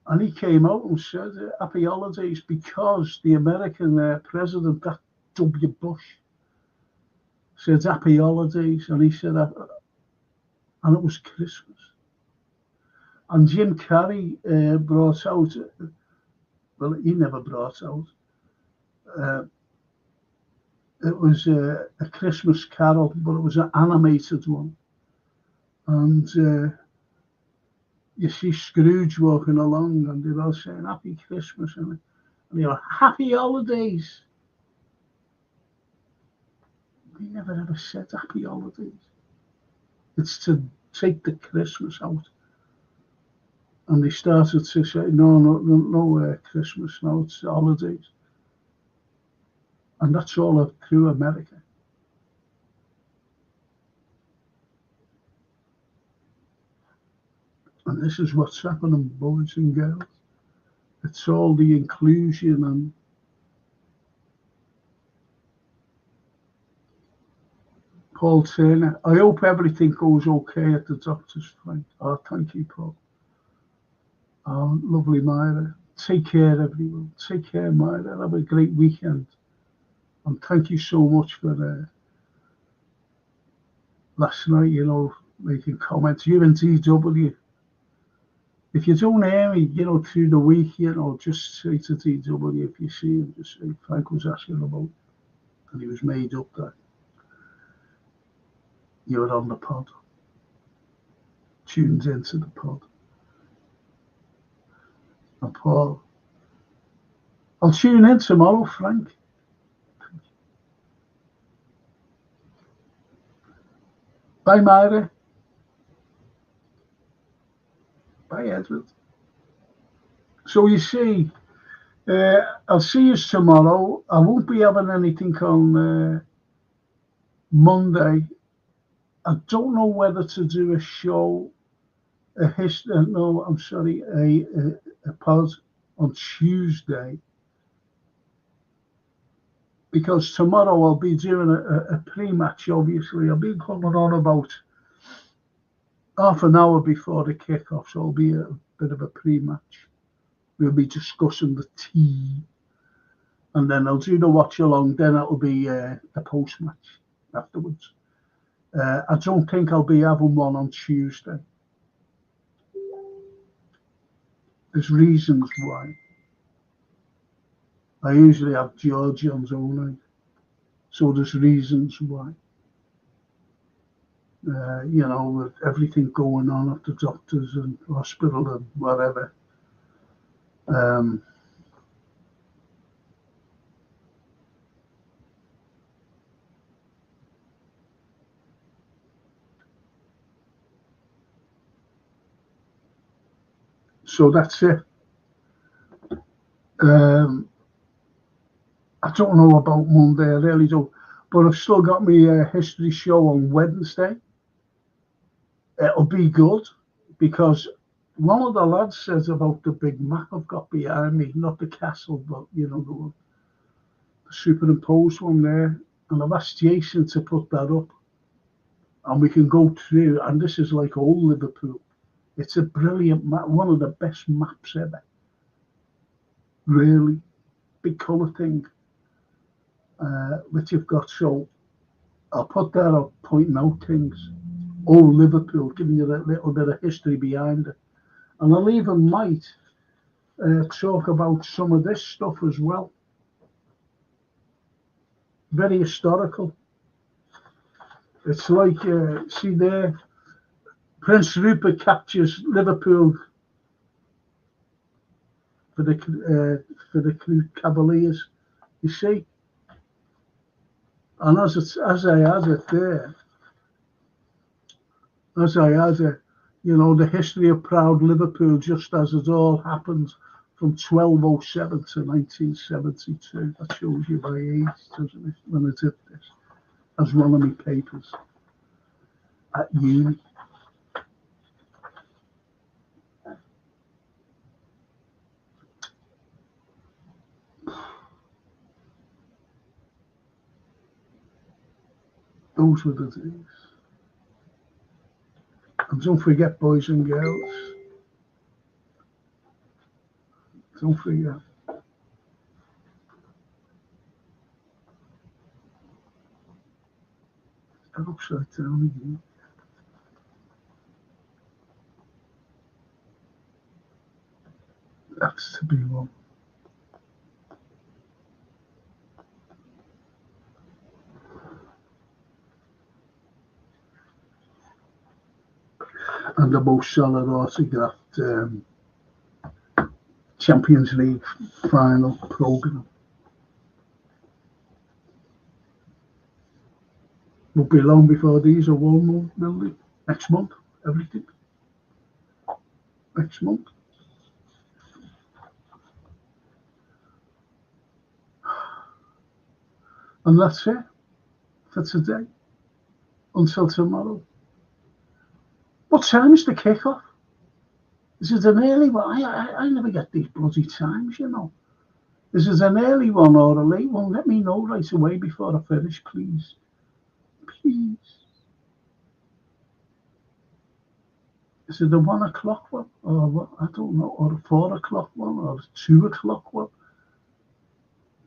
and he came out and said, happy holidays, because the American president, that W. Bush, said happy holidays, and he said, and it was Christmas. And Jim Carrey brought out, well, he never brought out, Uh, it was a Christmas Carol, but it was an animated one. And you see Scrooge walking along, and they're all saying "Happy Christmas" and you're "Happy Holidays." They never ever said "Happy Holidays." It's to take the Christmas out. And they started to say, no, Christmas, no, it's holidays. And that's all through America. And this is what's happening, boys and girls. It's all the inclusion and Paul Turner. I hope everything goes okay at the doctor's, Frank. Oh, thank you, Paul. Oh, lovely, Myra. Take care, everyone. Take care, Myra. Have a great weekend. And thank you so much for last night, making comments. You're in DW. If you don't hear me, through the week, just say to DW if you see him, just say Frank was asking about, and he was made up that you were on the pod, tuned into the pod. And Paul, I'll tune in tomorrow, Frank. Bye, Myra. Bye, Edward. So you see, I'll see you tomorrow. I won't be having anything on Monday. I don't know whether to do a show, a pod on Tuesday, because tomorrow I'll be doing a pre-match. Obviously, I'll be coming on about half an hour before the kickoff, so it'll be a bit of a pre-match. We'll be discussing the team, and then I'll do the watch along. Then it'll be the post-match afterwards. I don't think I'll be having one on Tuesday. There's reasons why. I usually have Georgians only, so there's reasons why. With everything going on at the doctors and hospital and whatever. So that's it. I don't know about Monday, I really don't. But I've still got my history show on Wednesday. It'll be good because one of the lads says about the big map I've got behind me, not the castle, but the superimposed one there. And I've asked Jason to put that up, and we can go through. And this is like old Liverpool. It's a brilliant map, one of the best maps ever. Really big colour thing, which you've got. So I'll put that up, pointing out things. Old Liverpool, giving you that little bit of history behind it. And I'll even might talk about some of this stuff as well. Very historical. It's like, see there, Prince Rupert captures Liverpool for the Cavaliers. You see, and as I had it there, the history of proud Liverpool, just as it all happened from 1207 to 1972. That shows you my age, doesn't it? When I did this, as one of my papers at uni. Those were the days. And don't forget, boys and girls, don't forget. That upside down again. That's to be one. and the most solid autographed Champions League final programme. Won't be long before these are won, will they? Next month, everything. Next month. And that's it for today. Until tomorrow. What time is the kickoff? Is it an early one? I never get these bloody times, you know. Is it an early one or a late one? Let me know right away before I finish, please. Please. Is it a 1 o'clock one? Or what? I don't know. Or a 4 o'clock one? Or a 2 o'clock one?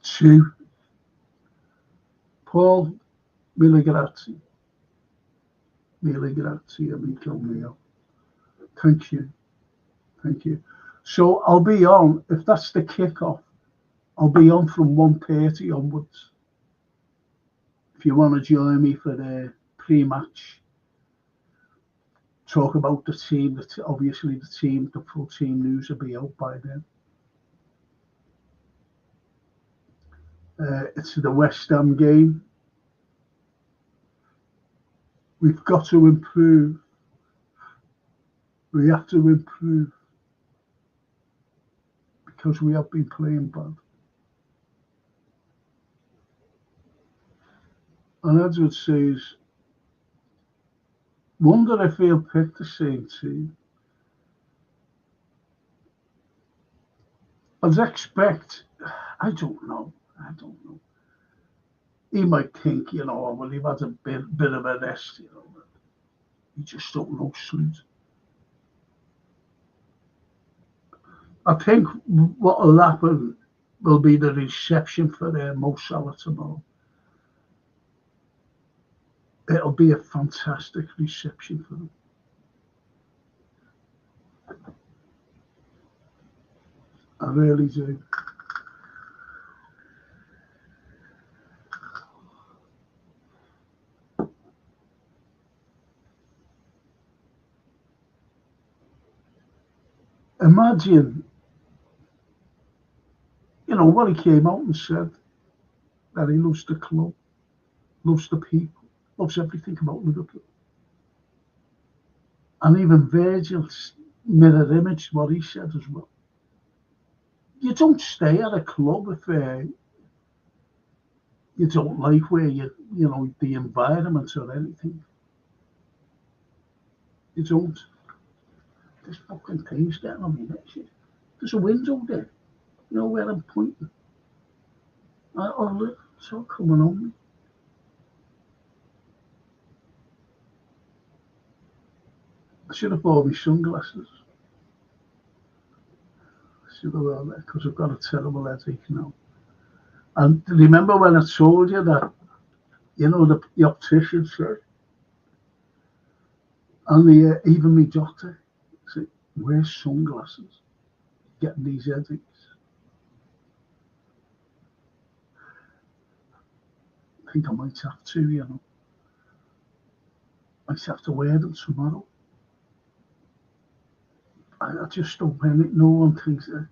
2. Paul, mille grazie. Mille grazie, amico mio. Thank you. Thank you. So I'll be on, if that's the kickoff, I'll be on from 1:30 onwards. If you want to join me for the pre-match, talk about the team, obviously the team, the full team news will be out by then. It's the West Ham game. We've got to improve. We have to improve because we have been playing bad. And Edward says, wonder if he'll pick the same team. I'd expect, I don't know. He might think, you know, well, he had a bit of a rest, you know. You just don't know, Sleet. I think what will happen will be the reception for Mo Salah tomorrow. It'll be a fantastic reception for them. I really do. Imagine, you know, what he came out and said, that he loves the club, loves the people, loves everything about Liverpool. And even Virgil mirror imaged what he said as well. You don't stay at a club if you don't like where you know, the environment or anything. You don't. This fucking thing's getting on me next year. There's a window there. You know where I'm pointing. Look, it's all coming on me. I should have bought my sunglasses. I should have worn that because I've got a terrible headache now. And remember when I told you that, you know, the optician said, and even my doctor said, wear sunglasses, getting these headaches. I think I might have to, you know. I might have to wear them tomorrow. I just don't know one thinks that.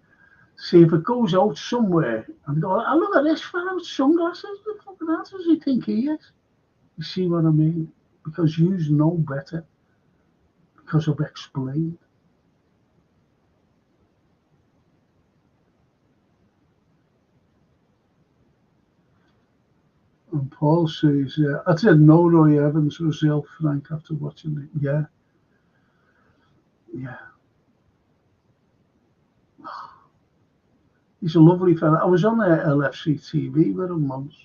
See, if it goes out somewhere and go, oh, look at this fella with sunglasses, what the fucking hell does he think he is? You see what I mean? Because you know better. Because I've explained. And Paul says, I didn't know Roy Evans was ill, Frank, after watching it. Yeah. Yeah. He's a lovely fella. I was on LFC TV with him once,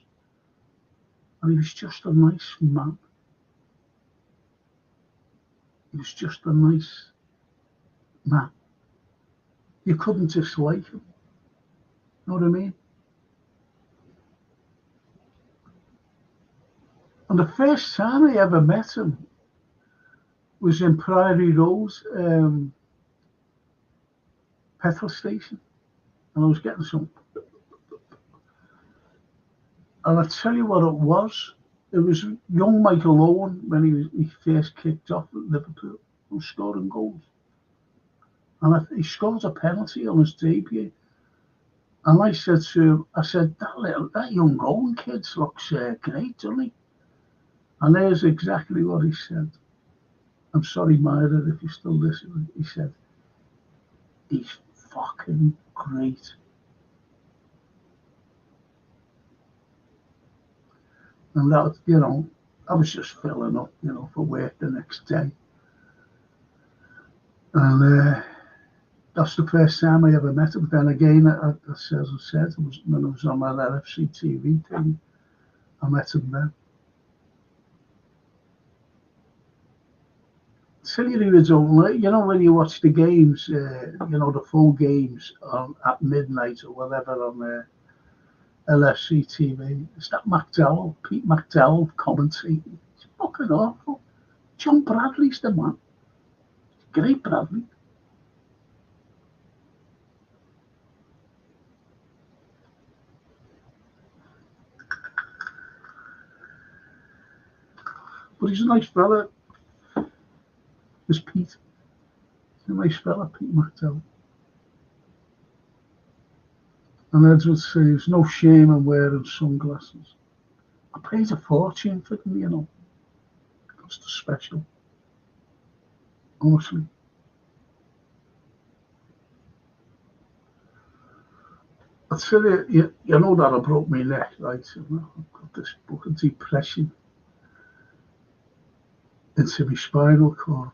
and he was just a nice man. He was just a nice man. You couldn't dislike him. You know what I mean? And the first time I ever met him was in Priory Road petrol station. And I was getting some. And I tell you what it was. It was young Michael Owen when he first kicked off at Liverpool. from scoring goals. And he scored a penalty on his debut. And I said to him, that young Owen kid looks great, doesn't he? And there's exactly what he said. I'm sorry, Myra, if you're still listening. He said, he's fucking great. And that, I was just filling up, for work the next day. And that's the first time I ever met him. Then again, as I said, it was when I was on that LFC TV thing. I met him then. Silly you don't like, when you watch the games, the full games at midnight or whatever on LFC TV. It's that Pete McDowell commentary. It's fucking awful. John Bradley's the man. Great Bradley. But he's a nice fella. This Pete. He's a nice fella, Pete McDowell. And Ed would say, there's no shame in wearing sunglasses. I paid a fortune for them, It's the special. Honestly. I tell you, you know that I broke my neck, right? I've got this fucking depression into my spinal cord.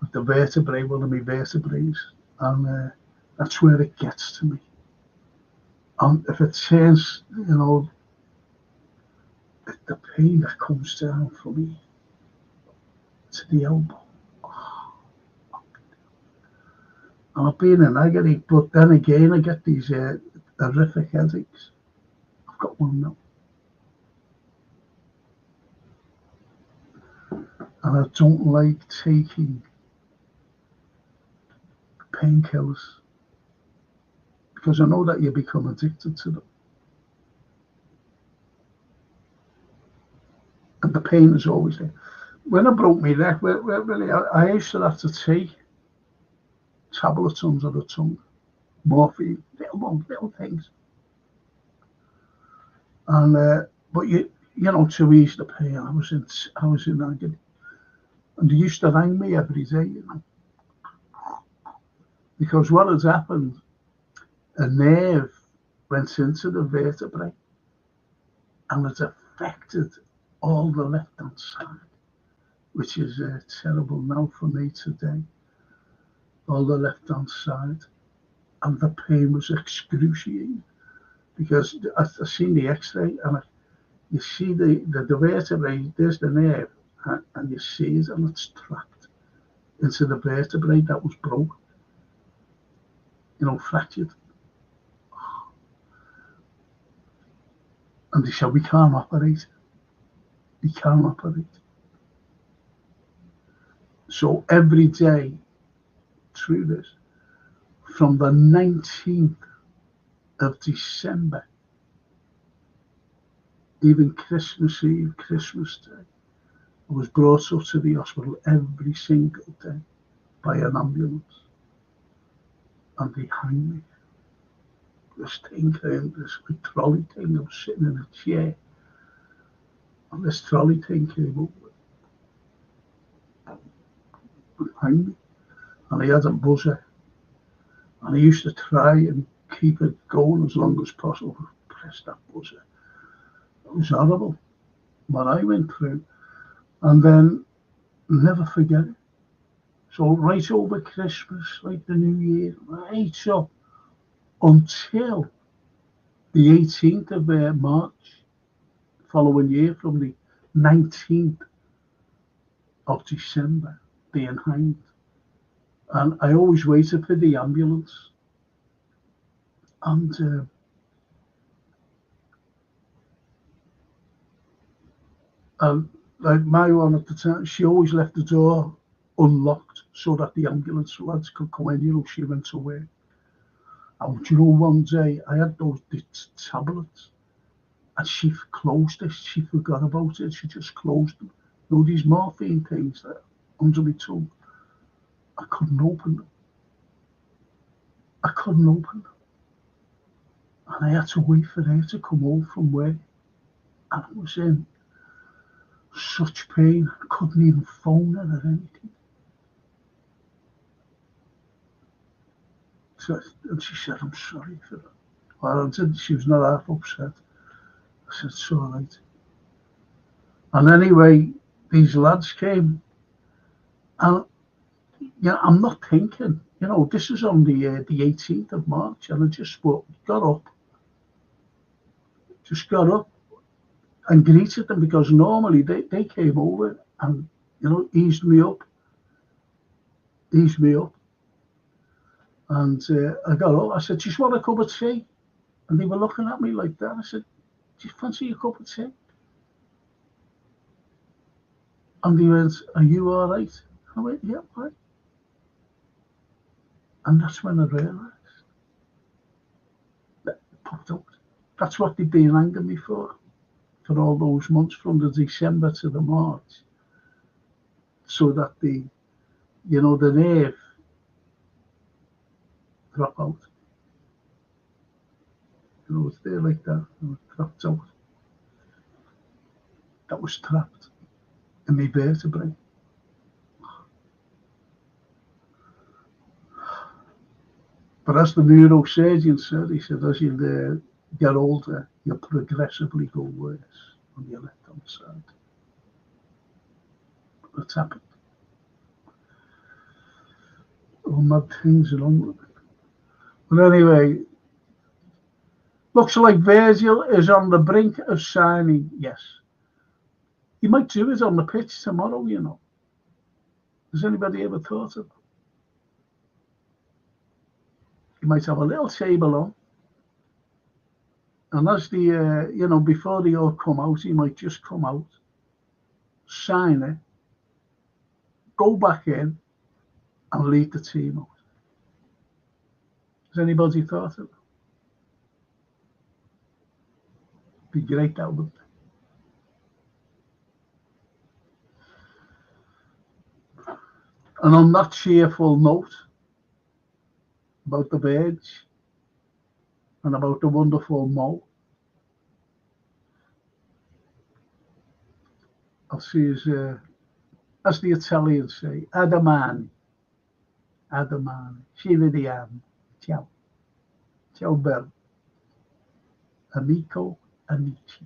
With the vertebrae, one of my vertebrae. And that's where it gets to me. And if it turns, the pain that comes down for me to the elbow. And I've been in agony, but then again, I get these horrific headaches. I've got one now. And I don't like taking painkillers because I know that you become addicted to them. And the pain is always there. When I broke my neck, really, I used to have to take tablets under the tongue, morphine, little things. And but to ease the pain, I was in agony, and they used to hang me every day, because what had happened, a nerve went into the vertebrae, and it affected all the left-hand side, which is terrible now for me today. All the left-hand side, and the pain was excruciating because I seen the X-ray and you see the vertebrae. There's the nerve, and you see it, and it's trapped into the vertebrae that was broke, fractured. And they said, we can't operate. We can't operate. So every day through this, from the 19th of December, even Christmas Eve, Christmas Day, I was brought up to the hospital every single day by an ambulance. And they hung me. This thing came, this big trolley thing, I was sitting in a chair, and this trolley thing came up and hung me. And I had a buzzer, and I used to try and keep it going as long as possible. Press that buzzer. It was horrible what I went through. And then never forget it. So right over Christmas, like the New Year, right up until the 18th of March, following year, from the 19th of December, being hanged. And I always waited for the ambulance. And like my one at the time, she always left the door unlocked so that the ambulance lads could come in, she went to work. And one day I had those tablets, and she closed it. She forgot about it. She just closed them. These morphine things there. under my tongue. I couldn't open them. I couldn't open them. And I had to wait for her to come home from work. And I was in such pain. I couldn't even phone her or anything. So, and she said, I'm sorry for that. Well, she was not half upset. I said, it's all right. And anyway, these lads came. And I'm not thinking, this is on the 18th of March. And I just got up and greeted them, because normally they came over and, eased me up. And I got up. I said, just want a cup of tea? And they were looking at me like that. I said, do you fancy a cup of tea? And they went, are you all right? I went, yeah, right. And that's when I realised that it popped out. That's what they'd been hanging me for all those months, from the December to the March, so that the nerve drop out. It's there like that, and it dropped out. That was trapped in my vertebrae. But as the neurosurgeon said, he said, as you get older, you progressively go worse on your left-hand side. That's happened. All mad things are on. But anyway, looks like Virgil is on the brink of signing, yes. He might do it on the pitch tomorrow, Has anybody ever thought of it? He might have a little table on. And as before they all come out, he might just come out, sign it, go back in, and lead the team out. Has anybody thought of it? Be great, that would. And on that cheerful note about the birds and about the wonderful Mo, I'll see as the Italians say, Adamani. Ci vediamo. Ciao. Ciao bello. Amico, amici.